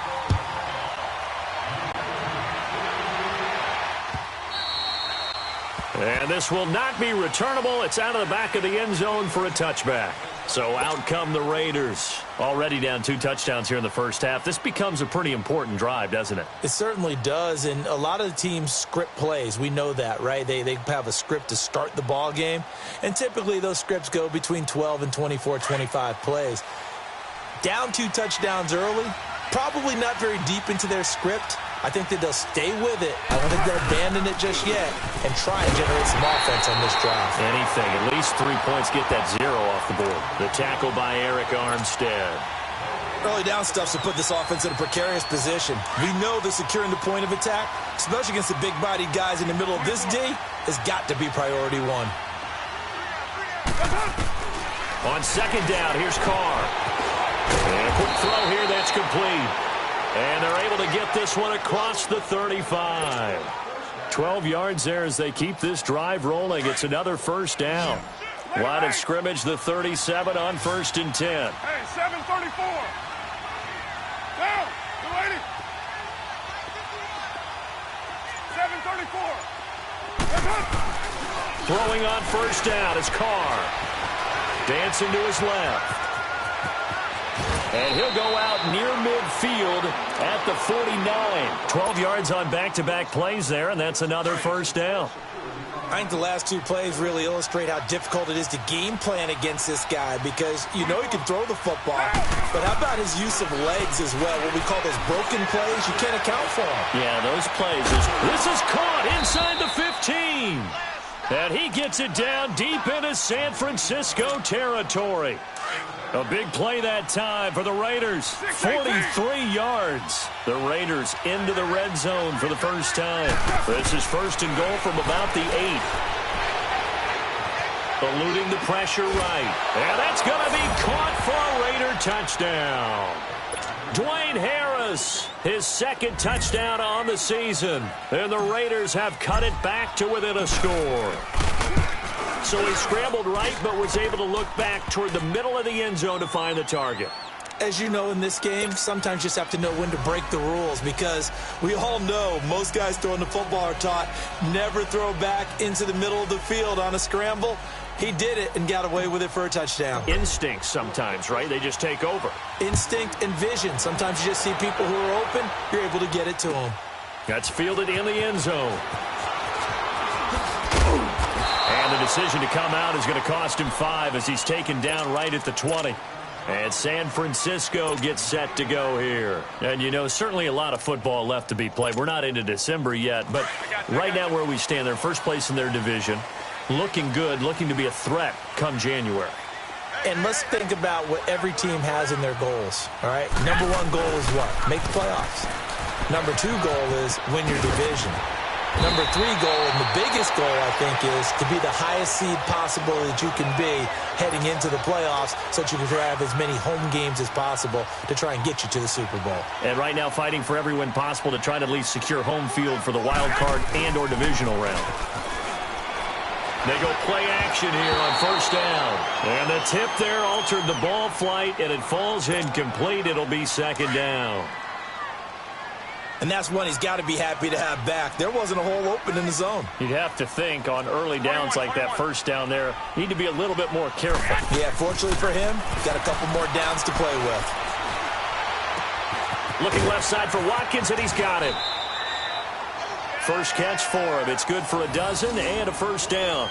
And this will not be returnable. It's out of the back of the end zone for a touchback. So out come the Raiders. Already down 2 touchdowns here in the first half. This becomes a pretty important drive, doesn't it? It certainly does, and a lot of the teams script plays. We know that, right? They have a script to start the ball game, and typically those scripts go between 12 and 24, 25 plays. Down 2 touchdowns early, probably not very deep into their script. I think that they'll stay with it. I don't think they'll abandon it just yet and try and generate some offense on this drive. Anything. At least 3 points, get that 0 off the board. The tackle by Eric Armstead. Early down stuff to put this offense in a precarious position. We know that securing the point of attack, especially against the big-bodied guys in the middle of this D, has got to be priority 1. On 2nd down, here's Carr. And a quick throw here that's complete. And they're able to get this one across the 35. 12 yards there as they keep this drive rolling. It's another 1st down. Line of scrimmage, the 37 on 1st and 10. Hey, 734. Down. 280. 734. Throwing on 1st down is Carr. Dancing to his left. And he'll go out near midfield at the 49. 12 yards on back-to-back plays there, and that's another 1st down. I think the last 2 plays really illustrate how difficult it is to game plan against this guy because you know he can throw the football, but how about his use of legs as well? What we call those broken plays, you can't account for them. Yeah, those plays. This is caught inside the 15. And he gets it down deep into San Francisco territory. A big play that time for the Raiders. 43 yards. The Raiders into the red zone for the first time. This is 1st and goal from about the 8. Eluding the pressure right. And that's going to be caught for a Raider touchdown. Dwayne Harris, his 2nd touchdown on the season. And the Raiders have cut it back to within a score. So he scrambled right, but was able to look back toward the middle of the end zone to find the target. As you know in this game, sometimes you just have to know when to break the rules because we all know most guys throwing the football are taught never throw back into the middle of the field on a scramble. He did it and got away with it for a touchdown. Instinct sometimes, right? They just take over. Instinct and vision. Sometimes you just see people who are open, you're able to get it to them. That's fielded in the end zone. And the decision to come out is going to cost him 5 as he's taken down right at the 20. And San Francisco gets set to go here. And, you know, certainly a lot of football left to be played. We're not into December yet, but right now where we stand, they're first place in their division. Looking good, looking to be a threat come January. And let's think about what every team has in their goals, all right? Number 1 goal is what? Make the playoffs. Number 2 goal is win your division. number 3 goal, and the biggest goal, I think, is to be the highest seed possible that you can be heading into the playoffs so that you can have as many home games as possible to try and get you to the Super Bowl. And right now fighting for every win possible to try to at least secure home field for the wild card and or divisional round. They go play action here on first down. And the tip there altered the ball flight, and it falls incomplete. It'll be second down. And that's one he's got to be happy to have back. There wasn't a hole open in the zone. You'd have to think on early downs like that first down there, need to be a little bit more careful. Yeah, fortunately for him, he's got a couple more downs to play with. Looking left side for Watkins, and he's got it. First catch for him. It's good for a dozen and a first down.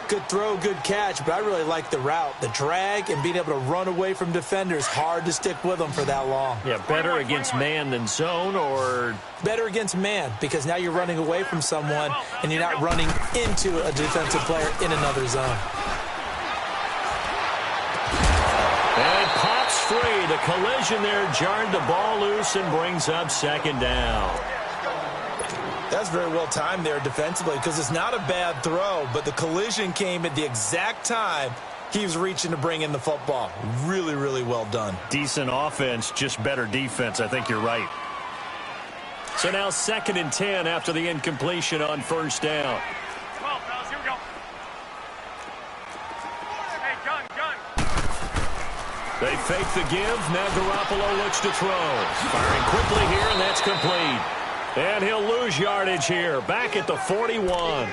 Good throw, good catch, but I really like the route. The drag and being able to run away from defenders. Hard to stick with them for that long. Yeah, better against man than zone, or? Better against man, because now you're running away from someone and you're not running into a defensive player in another zone. And it pops free. The collision there jarred the ball loose and brings up second down. That's very well timed there defensively, because it's not a bad throw, but the collision came at the exact time he was reaching to bring in the football. Really, really well done. Decent offense, just better defense. I think you're right. So now 2nd and 10 after the incompletion on first down. 12, fellas, here we go. Hey, gun. They fake the give. Now Garoppolo looks to throw. Firing quickly here, and that's complete. And he'll lose yardage here, back at the 41.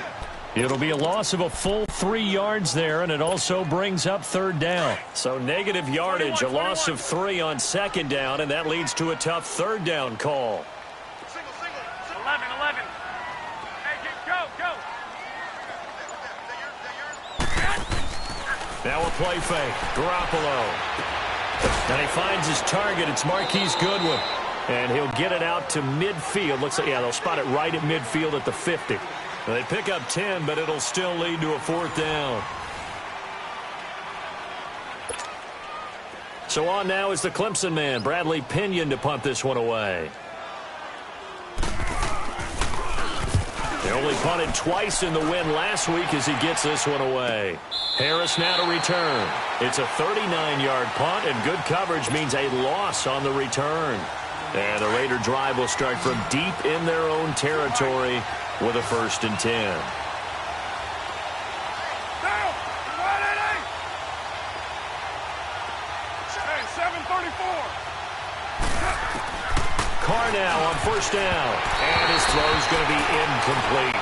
It'll be a loss of a full 3 yards there, and it also brings up third down. So negative yardage, a loss of 3 on second down, and that leads to a tough third down call. 11. Hey, go. Now a play fake. Garoppolo. And he finds his target. It's Marquise Goodwin. And he'll get it out to midfield. Looks like, yeah, they'll spot it right at midfield at the 50. They pick up 10, but it'll still lead to a fourth down. So on now is the Clemson man, Bradley Pinion, to punt this one away. They only punted twice in the win last week as he gets this one away. Harris now to return. It's a 39-yard punt, and good coverage means a loss on the return. And the Raider drive will start from deep in their own territory with a 1st and 10. Down! 7:34. Carr now on first down. And his throw's going to be incomplete.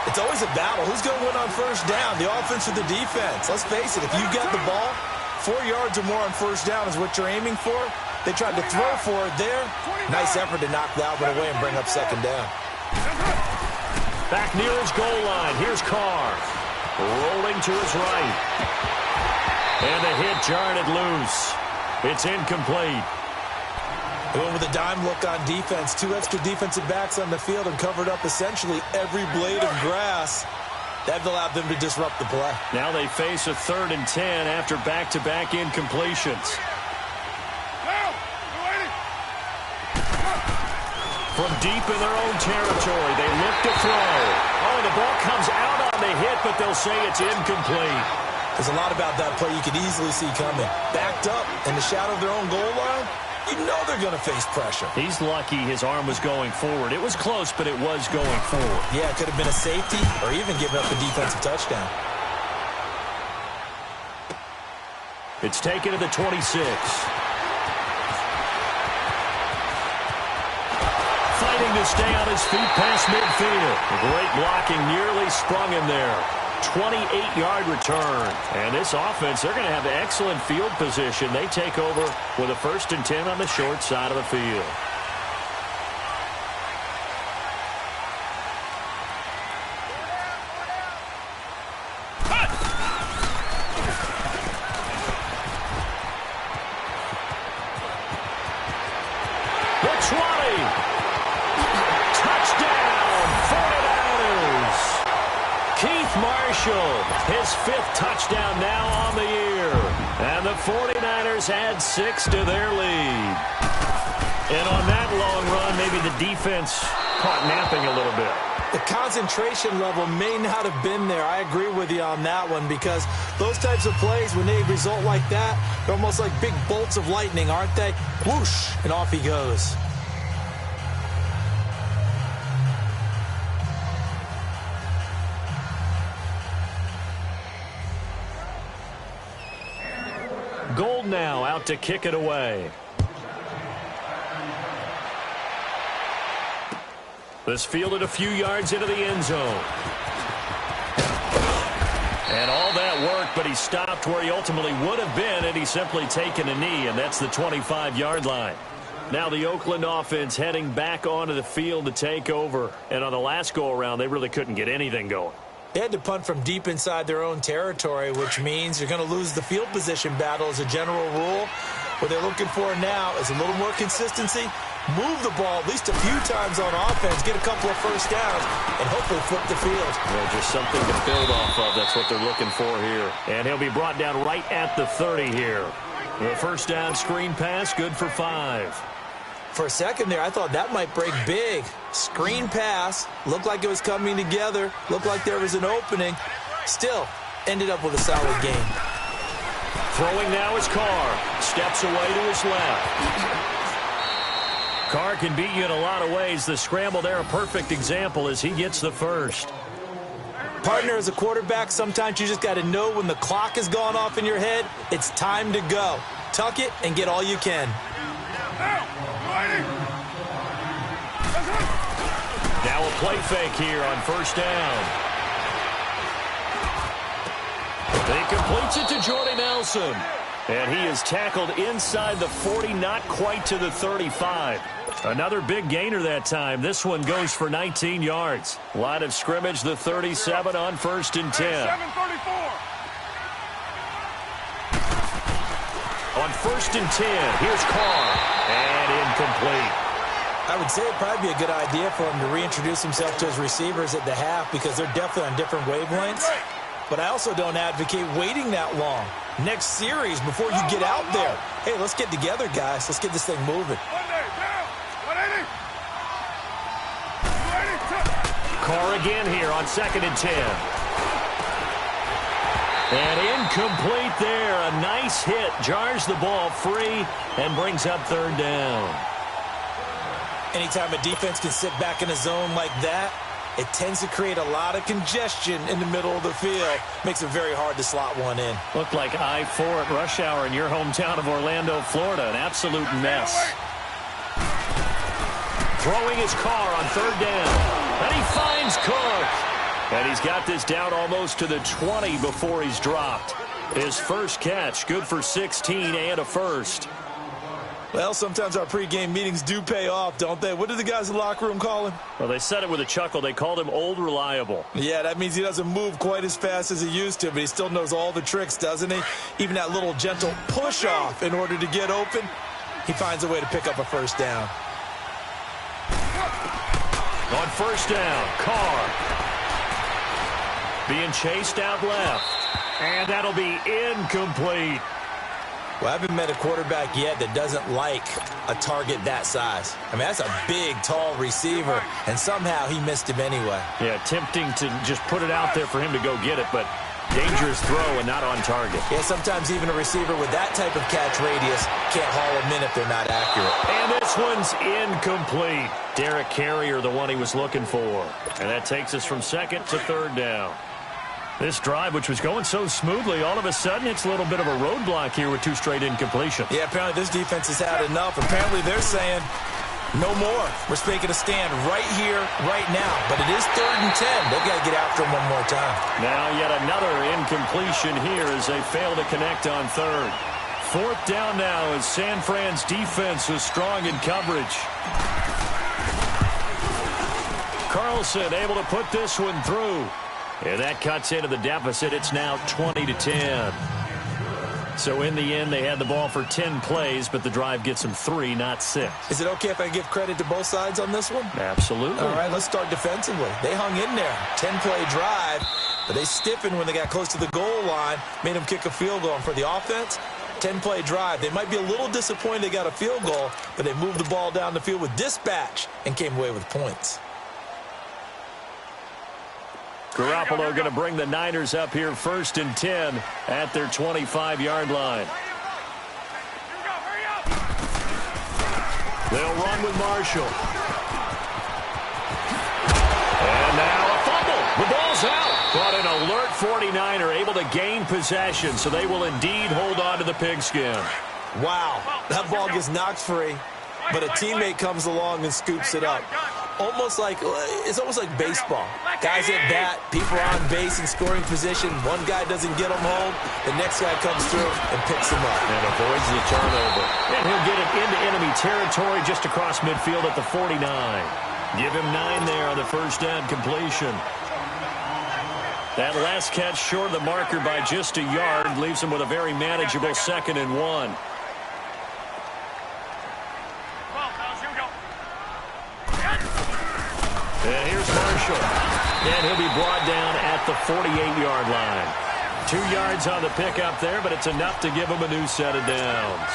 It's always a battle. Who's going to win on first down, the offense or the defense? Let's face it, if you got the ball, 4 yards or more on first down is what you're aiming for. They tried to throw for it there. Nice effort to knock that one away and bring up second down. Back near his goal line. Here's Carr. Rolling to his right. And the hit jarred it loose. It's incomplete. Going with a dime look on defense. 2 extra defensive backs on the field and covered up essentially every blade of grass. That allowed them to disrupt the play. Now they face a 3rd and 10 after back-to-back incompletions. From deep in their own territory, they look to throw. Oh, the ball comes out on the hit, but they'll say it's incomplete. There's a lot about that play you could easily see coming. Backed up in the shadow of their own goal line, you know they're going to face pressure. He's lucky his arm was going forward. It was close, but it was going forward. Yeah, it could have been a safety or even giving up a defensive touchdown. It's taken to the 26. Fighting to stay on his feet past midfield. Great blocking, nearly sprung him there. 28-yard return. And this offense, they're going to have excellent field position. They take over with a 1st and 10 on the short side of the field. His 5th touchdown now on the year. And the 49ers add 6 to their lead. And on that long run, maybe the defense caught napping a little bit. The concentration level may not have been there. I agree with you on that one, because those types of plays, when they result like that, they're almost like big bolts of lightning, aren't they? Whoosh, and off he goes. Gold now out to kick it away. This fielded a few yards into the end zone. And all that work, but he stopped where he ultimately would have been, and he's simply taken a knee, and that's the 25-yard line. Now the Oakland offense heading back onto the field to take over. And on the last go-around, they really couldn't get anything going. They had to punt from deep inside their own territory, which means you're going to lose the field position battle as a general rule. What they're looking for now is a little more consistency, move the ball at least a few times on offense, get a couple of first downs, and hopefully flip the field. Well, just something to build off of. That's what they're looking for here. And he'll be brought down right at the 30 here. The first down screen pass, good for 5. For a second there, I thought that might break big. Screen pass, looked like it was coming together, looked like there was an opening. Still, ended up with a solid game. Throwing now is Carr. Steps away to his left. Carr can beat you in a lot of ways. The scramble there, a perfect example as he gets the first. Partner, as a quarterback, sometimes you just got to know when the clock has gone off in your head, it's time to go. Tuck it and get all you can. Now a play fake here on first down. He completes it to Jordy Nelson. And he is tackled inside the 40, not quite to the 35. Another big gainer that time. This one goes for 19 yards. Line of scrimmage, the 37 on 1st and 10. 7:34. On 1st and 10, here's Carr. And incomplete. I would say it'd probably be a good idea for him to reintroduce himself to his receivers at the half, because they're definitely on different wavelengths. But I also don't advocate waiting that long. Next series, before you get out there, hey, let's get together, guys. Let's get this thing moving. Carr again here on 2nd and 10. And incomplete there. A nice hit. Jars the ball free and brings up 3rd down. Anytime a defense can sit back in a zone like that, it tends to create a lot of congestion in the middle of the field. Makes it very hard to slot one in. Looked like I-4 at rush hour in your hometown of Orlando, Florida. An absolute mess. Throwing his Carr on 3rd down. And he finds Cook. And he's got this down almost to the 20 before he's dropped. His first catch, good for 16 and a first. Well, sometimes our pregame meetings do pay off, don't they? What did the guys in the locker room call him? Well, they said it with a chuckle. They called him Old Reliable. Yeah, that means he doesn't move quite as fast as he used to, but he still knows all the tricks, doesn't he? Even that little gentle push-off in order to get open, he finds a way to pick up a first down. On 1st down, Carr being chased out left. And that'll be incomplete. Well, I haven't met a quarterback yet that doesn't like a target that size. I mean, that's a big, tall receiver, and somehow he missed him anyway. Yeah, tempting to just put it out there for him to go get it, but dangerous throw and not on target. Yeah, sometimes even a receiver with that type of catch radius can't haul them in if they're not accurate. And this one's incomplete. Derek Carrier, the one he was looking for. And that takes us from 2nd to 3rd down. This drive, which was going so smoothly, all of a sudden it's a little bit of a roadblock here with 2 straight incompletions. Yeah, apparently this defense has had enough. Apparently they're saying, no more. We're making a stand right here, right now. But it is 3rd and 10. They've got to get after him one more time. Now yet another incompletion here as they fail to connect on 3rd. 4th down now as San Fran's defense is strong in coverage. Carlson able to put this one through. And that cuts into the deficit. It's now 20-10. So in the end, they had the ball for 10 plays, but the drive gets them 3, not 6. Is it okay if I give credit to both sides on this one? Absolutely. All right, let's start defensively. They hung in there. 10-play drive, but they stiffened when they got close to the goal line, made them kick a field goal. And for the offense, 10-play drive. They might be a little disappointed they got a field goal, but they moved the ball down the field with dispatch and came away with points. Garoppolo going to bring the Niners up here 1st and 10 at their 25-yard line. They'll run with Marshall. And now a fumble. The ball's out. But an alert 49er able to gain possession, so they will indeed hold on to the pigskin. Wow, that ball gets knocked free, but a teammate comes along and scoops it up. It's almost like baseball. Guys at bat, people are on base in scoring position. One guy doesn't get them home. The next guy comes through and picks him up. And avoids the turnover. And he'll get it into enemy territory just across midfield at the 49. Give him 9 there on the first down completion. That last catch short of the marker by just a yard leaves him with a very manageable 2nd and 1. And here's Marshall. And he'll be brought down at the 48-yard line. 2 yards on the pickup there, but it's enough to give him a new set of downs.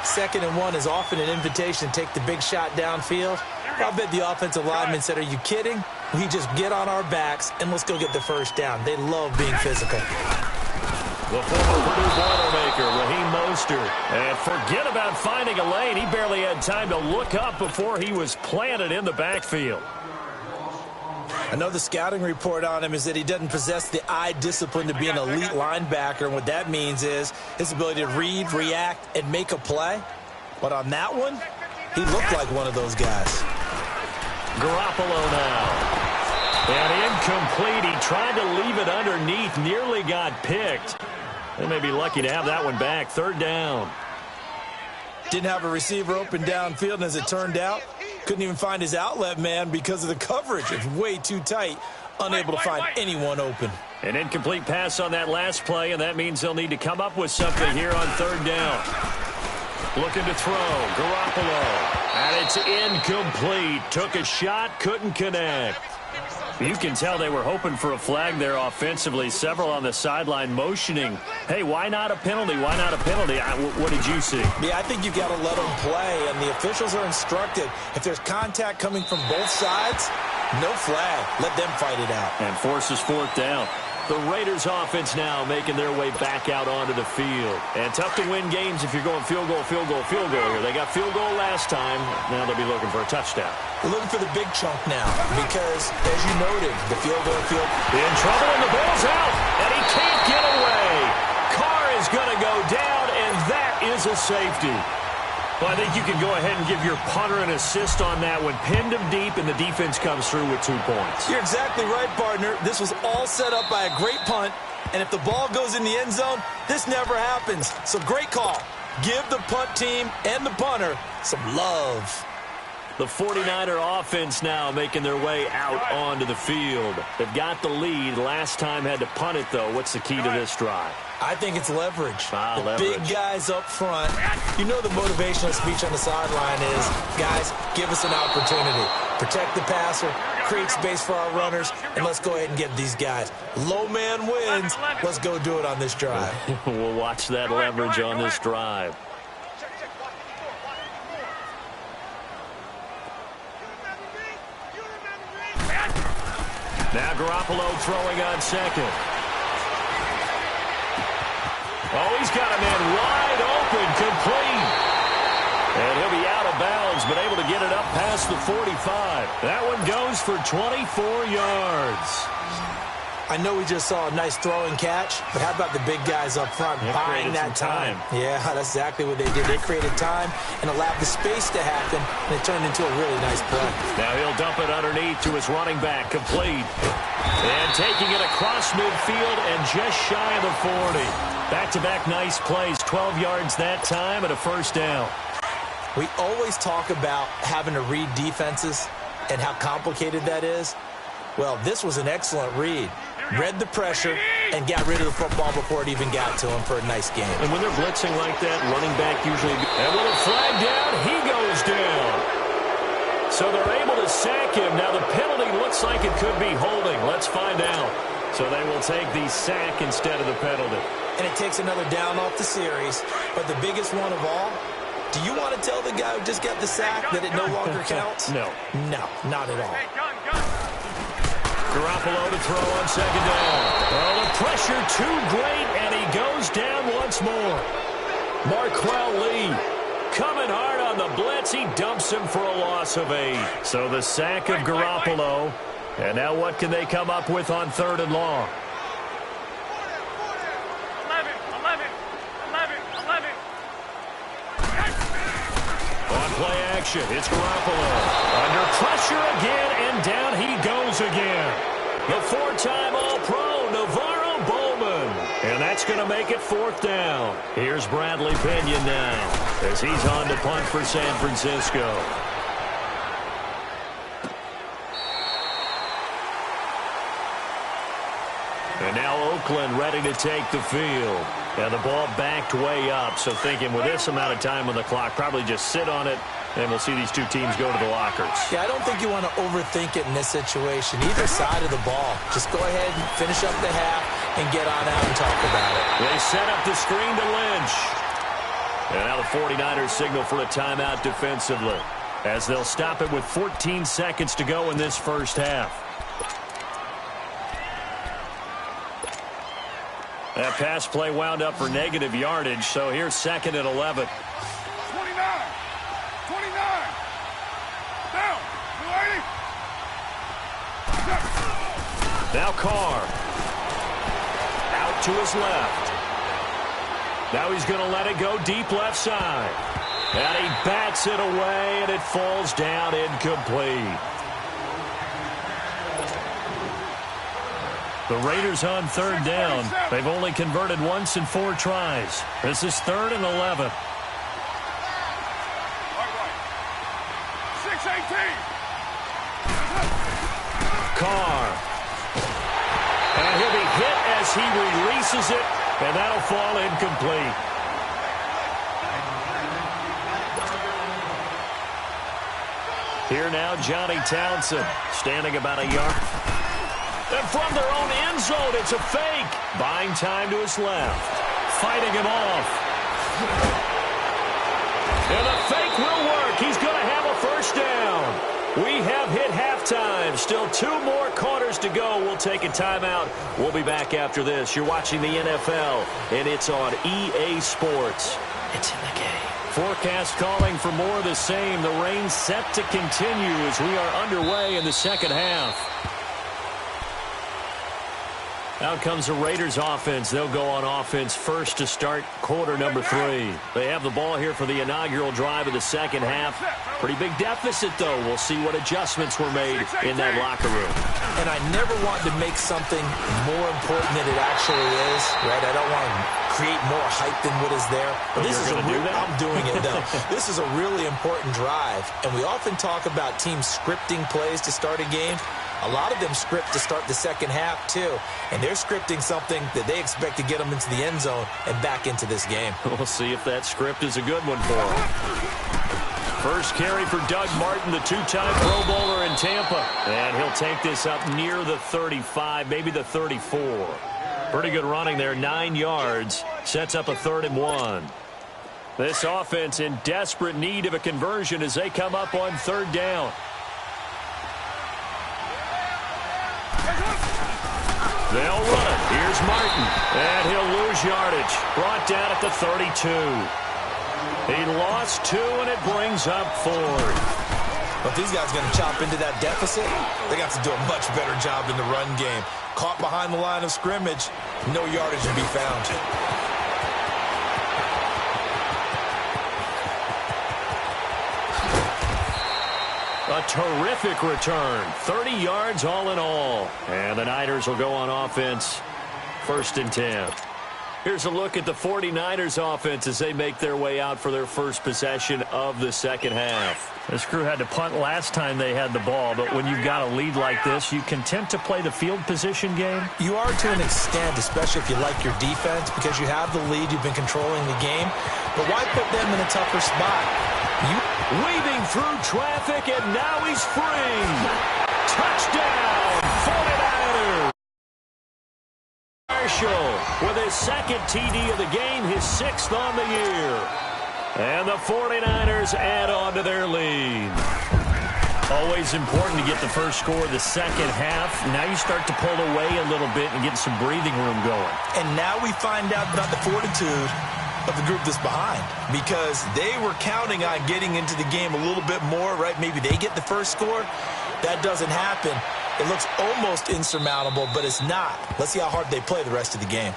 2nd and 1 is often an invitation to take the big shot downfield. I bet the offensive linemen said, are you kidding? We just get on our backs and let's go get the first down. They love being physical. The former Purdue Boilermaker, Raheem Mostert. And forget about finding a lane. He barely had time to look up before he was planted in the backfield. I know the scouting report on him is that he doesn't possess the eye discipline to be an elite linebacker, and what that means is his ability to read, react, and make a play. But on that one, he looked like one of those guys. Garoppolo now. And incomplete. He tried to leave it underneath, nearly got picked. They may be lucky to have that one back. 3rd down. Didn't have a receiver open downfield, and as it turned out, couldn't even find his outlet man because of the coverage. It's way too tight, unable to find anyone open. An incomplete pass on that last play, and that means they'll need to come up with something here on 3rd down. Looking to throw, Garoppolo. And it's incomplete. Took a shot, couldn't connect. You can tell they were hoping for a flag there offensively. Several on the sideline motioning. Hey, why not a penalty? Why not a penalty? What did you see? Yeah, I think you've got to let them play, and the officials are instructed. If there's contact coming from both sides, no flag. Let them fight it out. And forces 4th down. The Raiders offense now making their way back out onto the field. And tough to win games if you're going field goal, field goal, field goal here. They got field goal last time. Now they'll be looking for a touchdown. We're looking for the big chunk now because, as you noted, the field goal, in trouble, and the ball's out, and he can't get away. Carr is going to go down, and that is a safety. Well, I think you can go ahead and give your punter an assist on that one. Pinned him deep, and the defense comes through with 2 points. You're exactly right, partner. This was all set up by a great punt, and if the ball goes in the end zone, this never happens. So great call. Give the punt team and the punter some love. The 49er offense now making their way out onto the field. They've got the lead. Last time had to punt it, though. What's the key to this drive? I think it's leverage. Leverage. Big guys up front. You know the motivational speech on the sideline is, guys, give us an opportunity. Protect the passer, create space for our runners, and let's go ahead and get these guys. Low man wins. Let's go do it on this drive. We'll watch that leverage on this drive. Now Garoppolo throwing on 2nd. Oh, he's got a man wide open, complete. And he'll be out of bounds, but able to get it up past the 45. That one goes for 24 yards. I know we just saw a nice throw and catch, but how about the big guys up front buying that time? Yeah, that's exactly what they did. They created time and allowed the space to happen, and it turned into a really nice play. Now he'll dump it underneath to his running back, complete. And taking it across midfield and just shy of the 40. Back-to-back nice plays, 12 yards that time and a 1st down. We always talk about having to read defenses and how complicated that is. Well, this was an excellent read. Read the pressure and got rid of the football before it even got to him for a nice game. And when they're blitzing like that, running back usually... And with a flag down, he goes down. So they're able to sack him. Now the penalty looks like it could be holding. Let's find out. So they will take the sack instead of the penalty. and it takes another down off the series. But the biggest one of all, do you want to tell the guy who just got the sack that it no longer counts? No. No, not at all. Garoppolo to throw on second down. Oh, the pressure too great, and he goes down once more. Marquell Lee coming hard on the blitz. He dumps him for a loss of 8. So the sack of Garoppolo. And now what can they come up with on 3rd and long? 11. On play action, it's Garoppolo. Under pressure again, and down he goes again. The 4-time All-Pro, Navarro Bowman. And that's going to make it 4th down. Here's Bradley Pinion now as he's on to punt for San Francisco. And now Oakland ready to take the field. And the ball backed way up. So thinking with this amount of time on the clock, probably just sit on it, and we'll see these two teams go to the lockers. Yeah, I don't think you want to overthink it in this situation. Either side of the ball. Just go ahead and finish up the half and get on out and talk about it. They set up the screen to Lynch. And now the 49ers signal for a timeout defensively, as they'll stop it with 14 seconds to go in this first half. That pass play wound up for negative yardage, so here's 2nd and 11. 29. Down. 280. Now Carr. Out to his left. Now he's going to let it go deep left side. And he bats it away, and it falls down incomplete. The Raiders on 3rd down. They've only converted once in 4 tries. This is 3rd and 11. 6-18. Carr. And he'll be hit as he releases it, and that'll fall incomplete. Here now, Johnny Townsend, standing about a yard. And from their own end zone, it's a fake. Buying time to his left. Fighting him off. And the fake will work. He's going to have a first down. We have hit halftime. Still 2 more quarters to go. We'll take a timeout. We'll be back after this. You're watching the NFL, and it's on EA Sports. It's in the game. Forecast calling for more of the same. The rain set to continue as we are underway in the second half. Out comes the Raiders offense. They'll go on offense first to start quarter number 3. They have the ball here for the inaugural drive of the second half. Pretty big deficit, though. We'll see what adjustments were made in that locker room. And I never want to make something more important than it actually is, right? I don't want to create more hype than what is there. But this is I'm doing it, though. This is a really important drive. And we often talk about teams scripting plays to start a game. A lot of them script to start the second half, too. And they're scripting something that they expect to get them into the end zone and back into this game. We'll see if that script is a good one for them. First carry for Doug Martin, the 2-time Pro Bowler in Tampa. And he'll take this up near the 35, maybe the 34. Pretty good running there, 9 yards. Sets up a 3rd and 1. This offense in desperate need of a conversion as they come up on 3rd down. They'll run it. Here's Martin. And he'll lose yardage. Brought down at the 32. He lost 2, and it brings up 4. But these guys are going to chop into that deficit. They got to do a much better job in the run game. Caught behind the line of scrimmage. No yardage to be found. A terrific return. 30 yards all in all. And the Niners will go on offense. 1st and 10. Here's a look at the 49ers offense as they make their way out for their first possession of the second half. This crew had to punt last time they had the ball, but when you've got a lead like this, you content to play the field position game? You are to an extent, especially if you like your defense, because you have the lead, you've been controlling the game. But why put them in a tougher spot? Weaving through traffic, and now he's free. Touchdown, 49ers. Marshall with his second TD of the game, his 6th on the year. And the 49ers add on to their lead. Always important to get the first score of the second half. Now you start to pull away a little bit and get some breathing room going. And now we find out about the fortitude of the group that's behind, because they were counting on getting into the game a little bit more, right? Maybe they get the first score. That doesn't happen. It looks almost insurmountable, but it's not. Let's see how hard they play the rest of the game.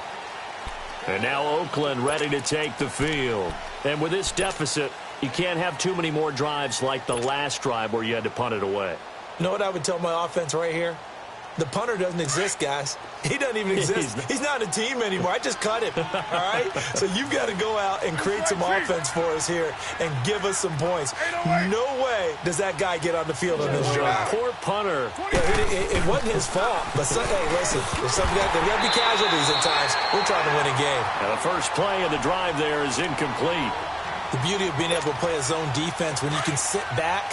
And now Oakland ready to take the field. And with this deficit, you can't have too many more drives like the last drive where you had to punt it away. You know what I would tell my offense right here? The punter doesn't exist, guys. He doesn't even exist. He's not a team anymore. I just cut him, all right? So you've got to go out and create some offense for us here and give us some points. No way does that guy get on the field on this drive. Poor punter. Yeah, it wasn't his fault. But, hey, listen, there's got to be casualties at times. We're trying to win a game. Now the first play of the drive there is incomplete. The beauty of being able to play a zone defense when you can sit back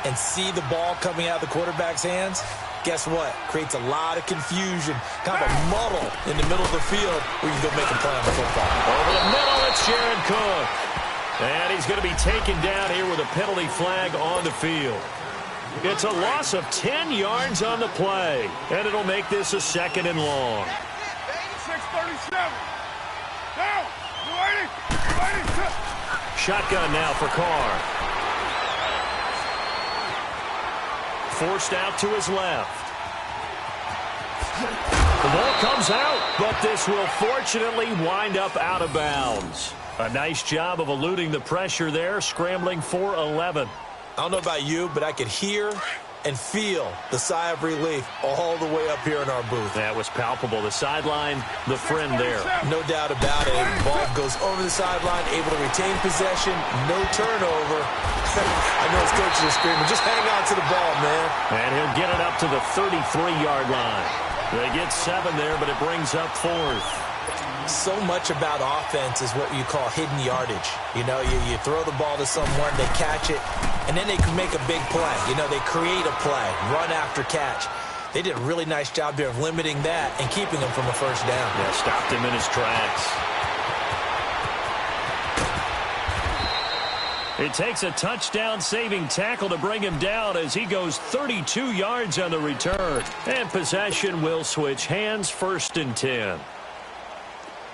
and see the ball coming out of the quarterback's hands, guess what? Creates a lot of confusion, kind of a muddle in the middle of the field where you can go make a play on the football. Over the middle, it's Jared Cook. And he's going to be taken down here with a penalty flag on the field. It's a loss of 10 yards on the play, and it'll make this a 2nd and long. 6:37. Down. Ready. Shotgun now for Carr. Forced out to his left. The ball comes out, but this will fortunately wind up out of bounds. A nice job of eluding the pressure there, scrambling for 11. I don't know about you, but I could hear and feel the sigh of relief all the way up here in our booth. That was palpable. The sideline, the friend there. No doubt about it. The ball goes over the sideline, able to retain possession, no turnover. I know his coaches are screaming, just hang on to the ball, man. And he'll get it up to the 33-yard line. They get 7 there, but it brings up 4th. So much about offense is what you call hidden yardage. You know, you throw the ball to someone, they catch it, and then they can make a big play. You know, they create a play, run after catch. They did a really nice job there of limiting that and keeping him from a first down. Yeah, stopped him in his tracks. It takes a touchdown-saving tackle to bring him down as he goes 32 yards on the return. And possession will switch hands, 1st and 10.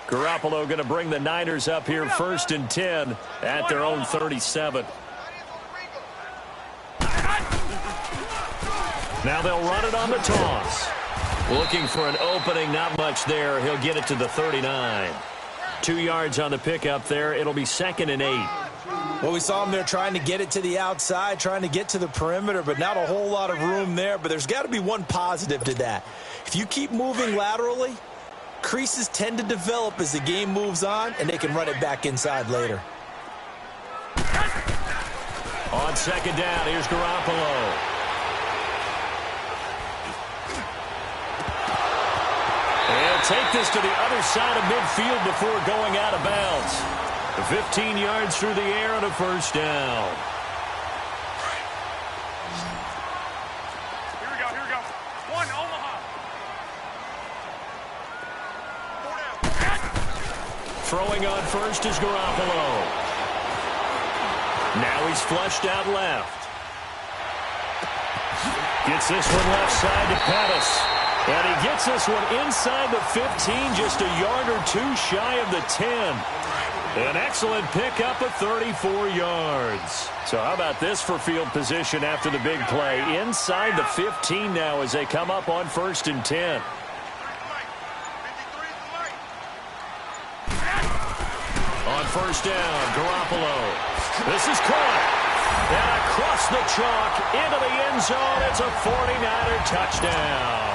Garoppolo going to bring the Niners up here 1st and 10 at their own 37. Now they'll run it on the toss. Looking for an opening, not much there. He'll get it to the 39. 2 yards on the pickup there. It'll be 2nd and 8. Well, we saw him there trying to get it to the outside, trying to get to the perimeter, but not a whole lot of room there. But there's got to be one positive to that. If you keep moving laterally, creases tend to develop as the game moves on, and they can run it back inside later. On 2nd down, here's Garoppolo. And take this to the other side of midfield before going out of bounds. 15 yards through the air on a 1st down. Here we go. 1 Omaha. Throwing on 1st is Garoppolo. Now he's flushed out left. Gets this one left side to Pettis. And he gets this one inside the 15, just a yard or 2 shy of the 10. An excellent pickup of 34 yards. So how about this for field position after the big play? Inside the 15 now as they come up on 1st and 10. On 1st down, Garoppolo. This is caught. And across the chalk into the end zone. It's a 49er touchdown.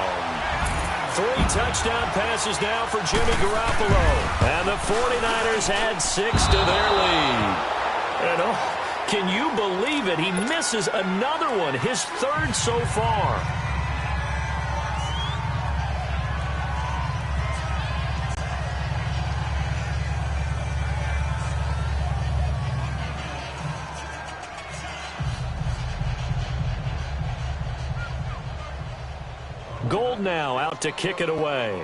3 touchdown passes now for Jimmy Garoppolo. And the 49ers add 6 to their lead. And can you believe it? He misses another one, his 3rd so far. Gold now out to kick it away.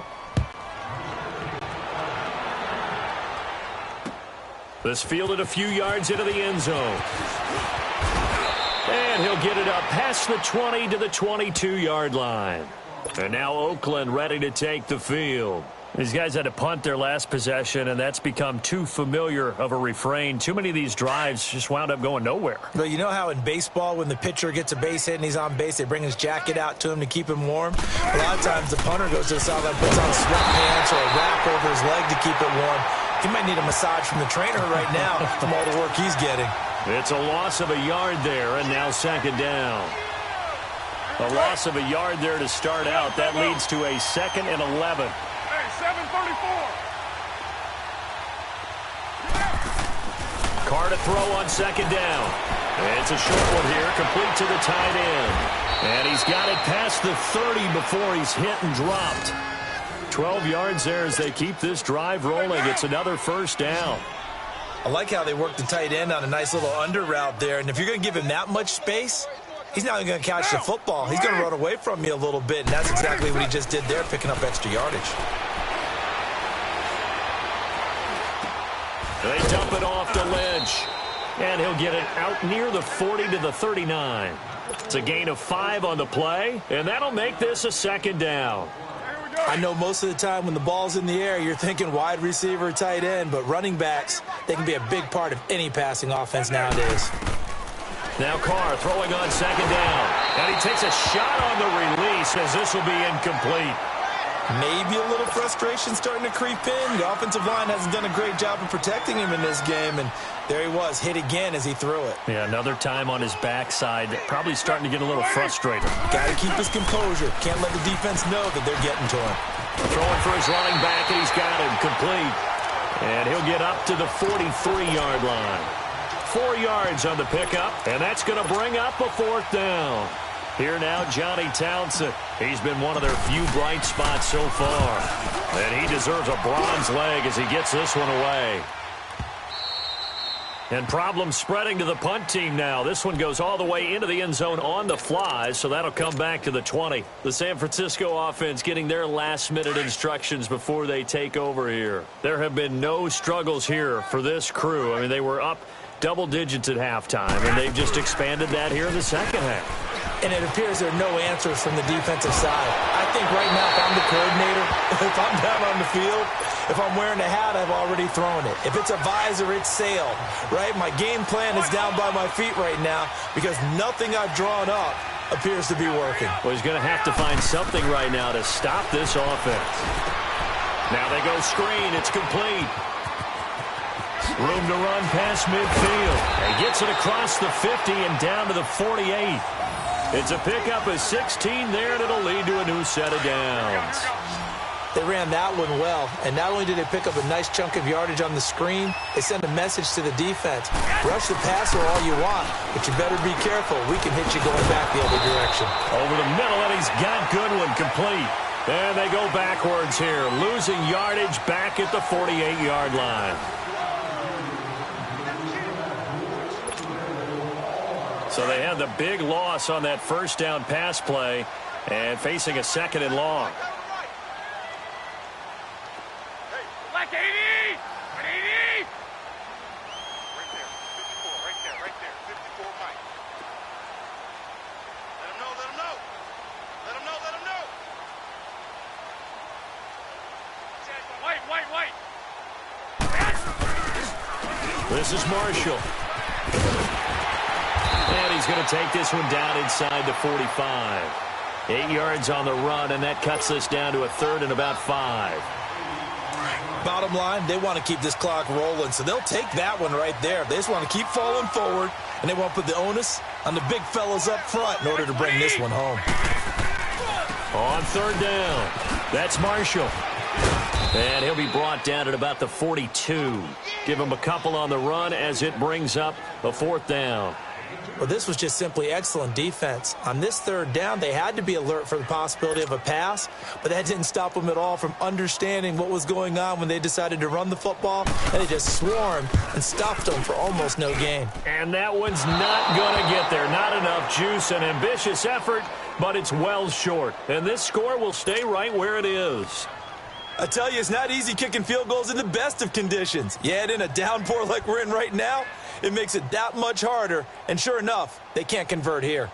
This fielded a few yards into the end zone. And he'll get it up past the 20 to the 22-yard line. And now Oakland ready to take the field. These guys had to punt their last possession, and that's become too familiar of a refrain. Too many of these drives just wound up going nowhere. But you know how in baseball, when the pitcher gets a base hit and he's on base, they bring his jacket out to him to keep him warm? A lot of times the punter goes to the sideline, puts on sweatpants or a wrap over his leg to keep it warm. He might need a massage from the trainer right now from all the work he's getting. It's a loss of a yard there, and now second down. A loss of a yard there to start out. That leads to a 2nd and 11. Hey, 7:34. Carr to throw on second down. It's a short one here, complete to the tight end. And he's got it past the 30 before he's hit and dropped. 12 yards there as they keep this drive rolling. It's another first down. I like how they work the tight end on a nice little under route there. And if you're going to give him that much space, he's not even going to catch the football. He's going to run away from you a little bit, and that's exactly what he just did there, picking up extra yardage. They dump it off to Lynch, and he'll get it out near the 40 to the 39. It's a gain of 5 on the play, and that'll make this a second down. I know most of the time when the ball's in the air, you're thinking wide receiver, tight end, but running backs, they can be a big part of any passing offense nowadays. Now Carr throwing on second down, and he takes a shot on the release as this will be incomplete. Maybe a little frustration starting to creep in. The offensive line hasn't done a great job of protecting him in this game, and there he was, hit again as he threw it. Yeah, another time on his backside, probably starting to get a little frustrated. Got to keep his composure. Can't let the defense know that they're getting to him. Throwing for his running back, and he's got him complete. And he'll get up to the 43-yard line. 4 yards on the pickup, and that's going to bring up a 4th down. Here now, Johnny Townsend. He's been one of their few bright spots so far. And he deserves a bronze leg as he gets this one away. And problems spreading to the punt team now. This one goes all the way into the end zone on the fly, so that'll come back to the 20. The San Francisco offense getting their last-minute instructions before they take over here. There have been no struggles here for this crew. I mean, they were up double digits at halftime, and they've just expanded that here in the second half. And it appears there are no answers from the defensive side. I think right now, if I'm the coordinator, if I'm down on the field, if I'm wearing a hat, I've already thrown it. If it's a visor, it's sailed, right? My game plan is down by my feet right now because nothing I've drawn up appears to be working. Well, he's going to have to find something right now to stop this offense. Now they go screen. It's complete. Room to run past midfield. He gets it across the 50 and down to the 48. It's a pickup of 16 there, and it'll lead to a new set of downs. They ran that one well, and not only did they pick up a nice chunk of yardage on the screen, they sent a message to the defense. Rush the passer all you want, but you better be careful. We can hit you going back the other direction. Over the middle, and he's got Goodwin complete. And they go backwards here, losing yardage back at the 48-yard line. So they had the big loss on that first down pass play and facing a 2nd and long. Like 80! 80! Right there, 54, right there, 54 Mike. Let him know, let him know. Let him know, let him know. White. This is Marshall. And he's going to take this one down inside the 45. 8 yards on the run, and that cuts this down to a 3rd and about 5. Bottom line, they want to keep this clock rolling, so they'll take that one right there. They just want to keep falling forward, and they want to put the onus on the big fellas up front in order to bring this one home. On 3rd down, that's Marshall. And he'll be brought down at about the 42. Give him a couple on the run as it brings up a 4th down. Well, this was just simply excellent defense. On this 3rd down, they had to be alert for the possibility of a pass, but that didn't stop them at all from understanding what was going on when they decided to run the football, and they just swarmed and stopped them for almost no gain. And that one's not going to get there. Not enough juice. An ambitious effort, but it's well short. And this score will stay right where it is. I tell you, it's not easy kicking field goals in the best of conditions. Yet in a downpour like we're in right now, it makes it that much harder. And sure enough, they can't convert here.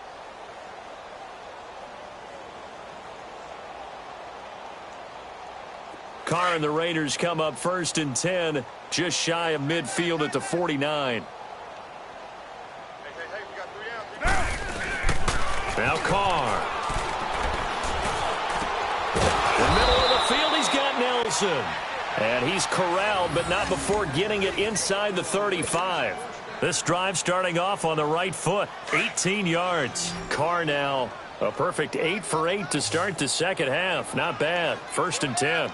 Carr and the Raiders come up 1st and 10, just shy of midfield at the 49. Now Carr. The middle of the field, he's got Nelson. And he's corralled, but not before getting it inside the 35. This drive starting off on the right foot, 18 yards. Carr now a perfect 8 for 8 to start the second half. Not bad. 1st and 10.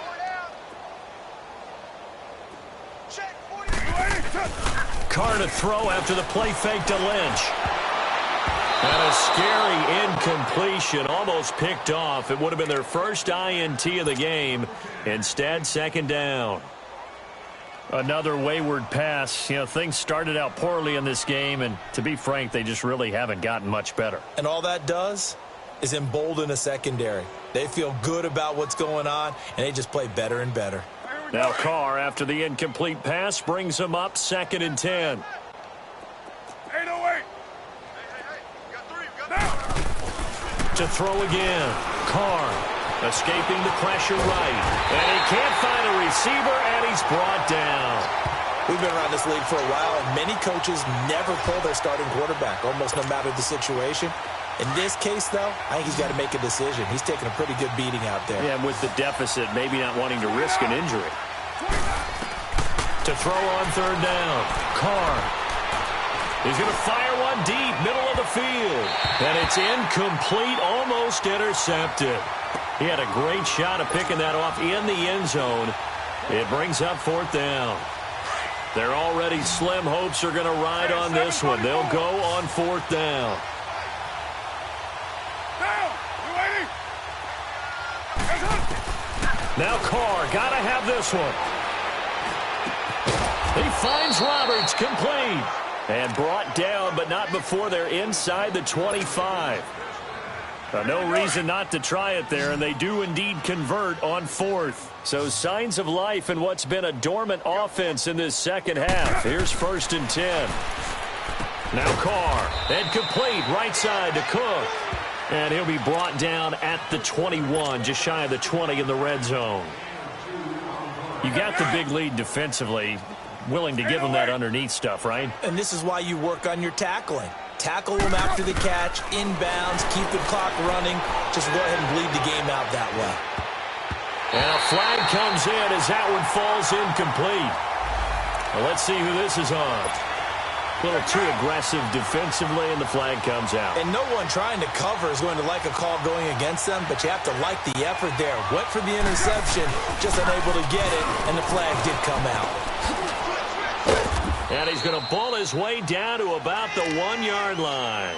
Carr to throw after the play fake to Lynch. And a scary incompletion, almost picked off. It would have been their first INT of the game. Instead, 2nd down. Another wayward pass. You know, things started out poorly in this game, and to be frank, they just really haven't gotten much better. And all that does is embolden a secondary. They feel good about what's going on, and they just play better and better. Now Carr, after the incomplete pass, brings them up 2nd and 10. Hey, no way. To throw again. Carr escaping the pressure right. And he can't find a receiver, and he's brought down. We've been around this league for a while, and many coaches never pull their starting quarterback, almost no matter the situation. In this case, though, I think he's got to make a decision. He's taking a pretty good beating out there. Yeah, and with the deficit, maybe not wanting to risk an injury. To throw on 3rd down. Carr. He's going to fire one deep, middle of the field. And it's incomplete, almost intercepted. He had a great shot at picking that off in the end zone. It brings up 4th down. Their already slim hopes are going to ride on this one. They'll go on 4th down. Now Carr, got to have this one. He finds Roberts, complete. And brought down, but not before they're inside the 25. No reason not to try it there, and they do indeed convert on 4th. So signs of life in what's been a dormant offense in this second half. Here's 1st and 10. Now Carr, and complete, right side to Cook. And he'll be brought down at the 21, just shy of the 20 in the red zone. You got the big lead defensively. Willing to give them that underneath stuff, right? And this is why you work on your tackling. Tackle them after the catch, inbounds, keep the clock running. Just go ahead and bleed the game out that way. And a flag comes in as that one falls incomplete. Well, let's see who this is on. A little too aggressive defensively, and the flag comes out. And no one trying to cover is going to like a call going against them, but you have to like the effort there. Went for the interception, just unable to get it, and the flag did come out. And he's going to ball his way down to about the 1-yard line.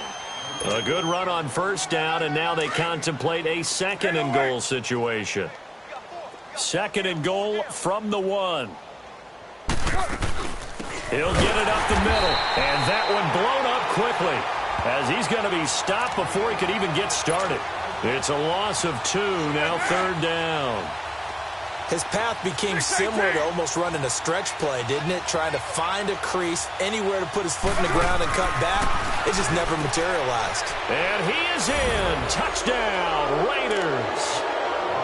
A good run on 1st down, and now they contemplate a 2nd and goal situation. 2nd and goal from the 1. He'll get it up the middle, and that one blown up quickly as he's going to be stopped before he could even get started. It's a loss of 2, now 3rd down. His path became similar to almost running a stretch play, didn't it? Trying to find a crease, anywhere to put his foot in the ground and cut back. It just never materialized. And he is in. Touchdown, Raiders.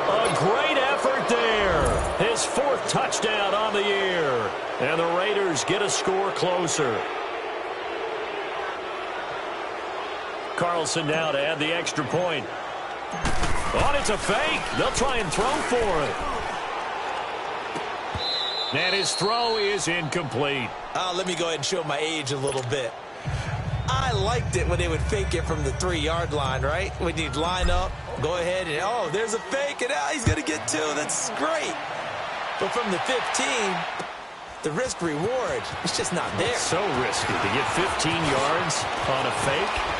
A great effort there. His 4th touchdown on the year. And the Raiders get a score closer. Carlson now to add the extra point. Oh, it's a fake. They'll try and throw for it. And his throw is incomplete. Let me go ahead and show my age a little bit. I liked it when they would fake it from the 3-yard line, right? When you'd line up, go ahead and, oh, there's a fake, and he's going to get 2. That's great. But from the 15, the risk-reward, it's just not there. So risky to get 15 yards on a fake.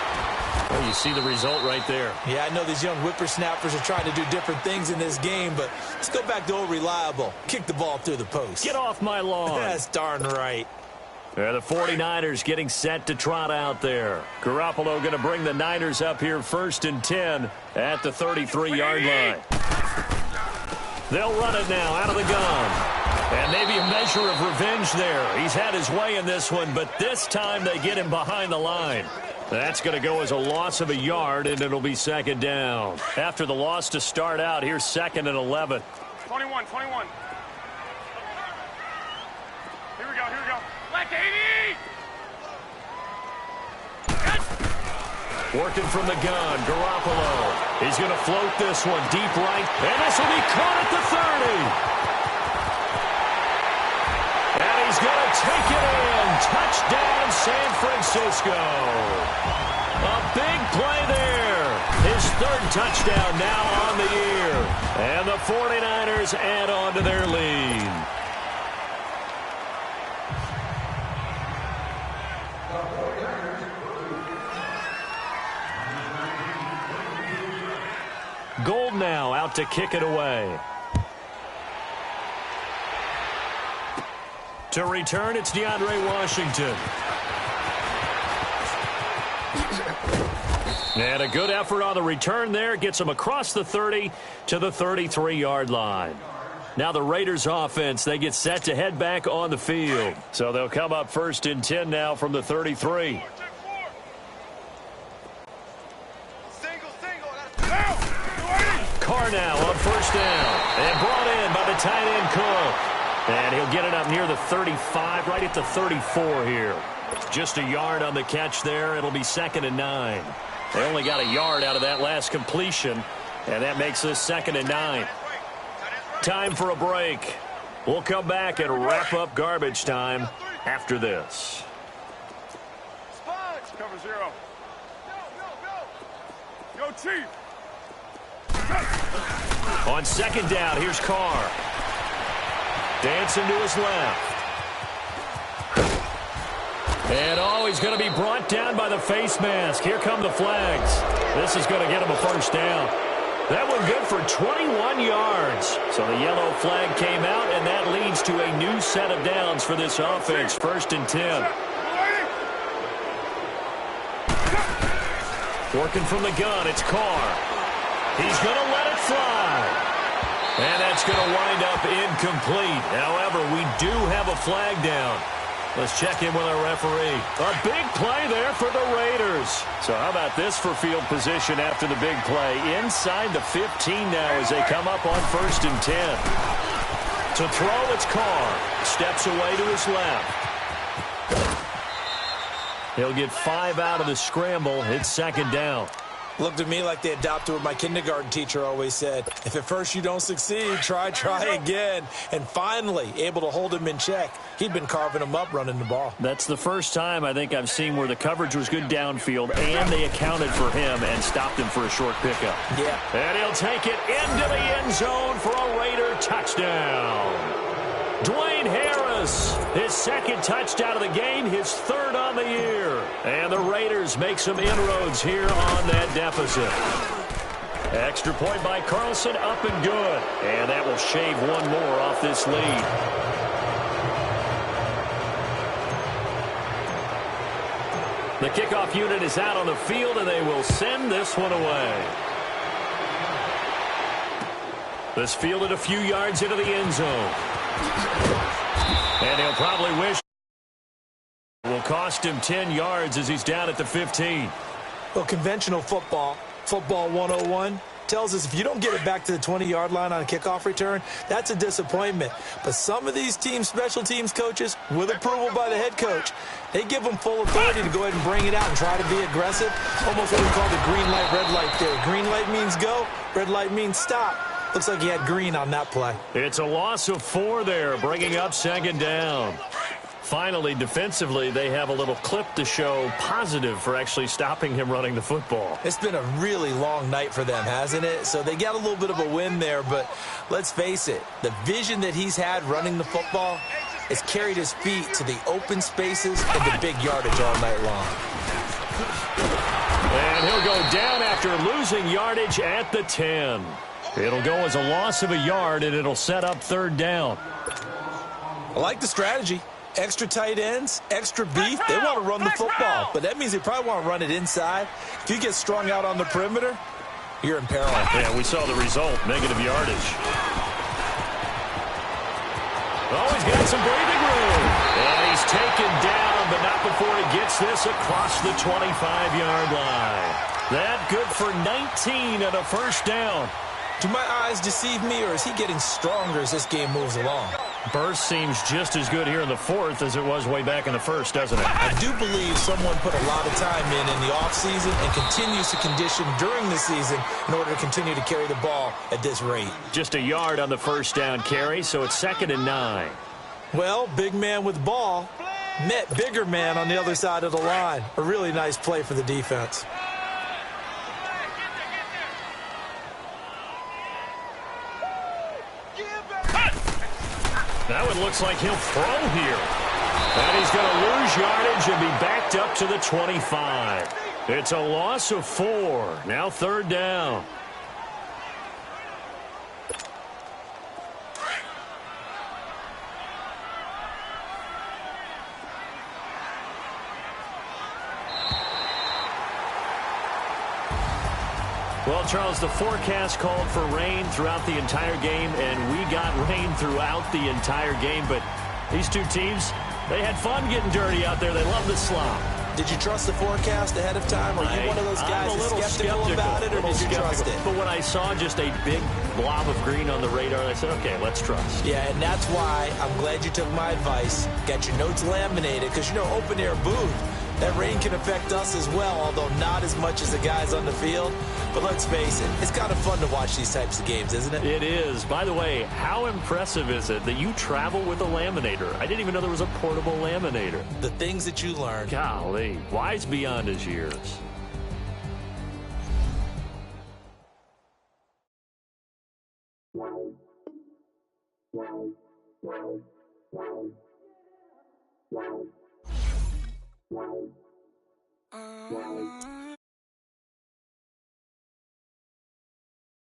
Well, you see the result right there. Yeah, I know these young whippersnappers are trying to do different things in this game, but let's go back to old reliable. Kick the ball through the post. Get off my lawn. That's darn right. The 49ers getting set to trot out there. Garoppolo going to bring the Niners up here 1st and 10 at the 33-yard line. They'll run it now out of the gun. And maybe a measure of revenge there. He's had his way in this one, but this time they get him behind the line. That's going to go as a loss of a yard, and it'll be second down. After the loss to start out, here's 2nd and 11. 21. Here we go. Black 80! Working from the gun, Garoppolo. He's going to float this one deep right, and this will be caught at the 30. And he's going to take it in. Touchdown, San Francisco. A big play there. His 3rd touchdown now on the year. And the 49ers add on to their lead. Gold now out to kick it away. To return, it's DeAndre Washington. And a good effort on the return there. Gets him across the 30 to the 33-yard line. Now the Raiders offense, they get set to head back on the field. So they'll come up 1st and 10 now from the 33. Carr now on 1st down. And brought in by the tight end Cook. And he'll get it up near the 35, right at the 34 here. Just a yard on the catch there. It'll be 2nd and 9. They only got a yard out of that last completion, and that makes this 2nd and 9. Time for a break. We'll come back and wrap up garbage time after this. Cover 0. Go, Chief. On 2nd down, here's Carr. Dancing to his left. And he's going to be brought down by the face mask. Here come the flags. This is going to get him a 1st down. That one good for 21 yards. So the yellow flag came out, and that leads to a new set of downs for this offense. 1st and 10. Working from the gun, it's Carr. He's going to let it fly. And that's going to wind up incomplete. However, we do have a flag down. Let's check in with our referee. A big play there for the Raiders. So how about this for field position after the big play? Inside the 15 now as they come up on 1st and 10. To throw, it's Carr. Steps away to his left. He'll get 5 out of the scramble. It's 2nd down. Looked at me like they adopted what my kindergarten teacher always said. If at first you don't succeed, try again. And finally, able to hold him in check. He'd been carving him up running the ball. That's the first time I think I've seen where the coverage was good downfield, and they accounted for him and stopped him for a short pickup. Yeah. And he'll take it into the end zone for a Raider touchdown. Dwayne Harris, his 2nd touchdown of the game, his 3rd on the year. And the Raiders make some inroads here on that deficit. Extra point by Carlson, up and good. And that will shave one more off this lead. The kickoff unit is out on the field, and they will send this one away. This fielded a few yards into the end zone. And he'll probably wish it will cost him 10 yards as he's down at the 15. Well, conventional football 101, tells us if you don't get it back to the 20-yard line on a kickoff return, that's a disappointment. But some of these teams, special teams coaches, with approval by the head coach, they give them full authority to go ahead and bring it out and try to be aggressive. Almost what we call the green light, red light theory. Green light means go, red light means stop. Looks like he had green on that play. It's a loss of 4 there, bringing up 2nd down. Finally, defensively, they have a little clip to show positive for actually stopping him running the football. It's been a really long night for them, hasn't it? So they got a little bit of a win there, but let's face it, the vision that he's had running the football has carried his feet to the open spaces and the big yardage all night long. And he'll go down after losing yardage at the 10. It'll go as a loss of a yard, and it'll set up 3rd down. I like the strategy. Extra tight ends, extra beef. They want to run the football, but that means they probably want to run it inside. If you get strung out on the perimeter, you're in peril. Yeah, we saw the result, negative yardage. Oh, he's got some breathing room. And he's taken down, but not before he gets this across the 25-yard line. That good for 19 and a first down. Do my eyes deceive me, or is he getting stronger as this game moves along? Burst seems just as good here in the fourth as it was way back in the first, doesn't it? I do believe someone put a lot of time in the offseason and continues to condition during the season in order to continue to carry the ball at this rate. Just a yard on the first down carry, so it's 2nd and 9. Well, big man with ball met bigger man on the other side of the line. A really nice play for the defense. Now it looks like he'll throw here. And he's going to lose yardage and be backed up to the 25. It's a loss of 4. Now 3rd down. Well, Charles, the forecast called for rain throughout the entire game, and we got rain throughout the entire game. But these two teams, they had fun getting dirty out there. They love the slop. Did you trust the forecast ahead of time? Are you one of those guys that's skeptical about it, or did you trust it? But when I saw just a big blob of green on the radar, I said, okay, let's trust. Yeah, and that's why I'm glad you took my advice. Got your notes laminated, because, you know, open-air booth, that rain can affect us as well, although not as much as the guys on the field. But let's face it, it's kind of fun to watch these types of games, isn't it? It is. By the way, how impressive is it that you travel with a laminator? I didn't even know there was a portable laminator. The things that you learn. Golly, wise beyond his years.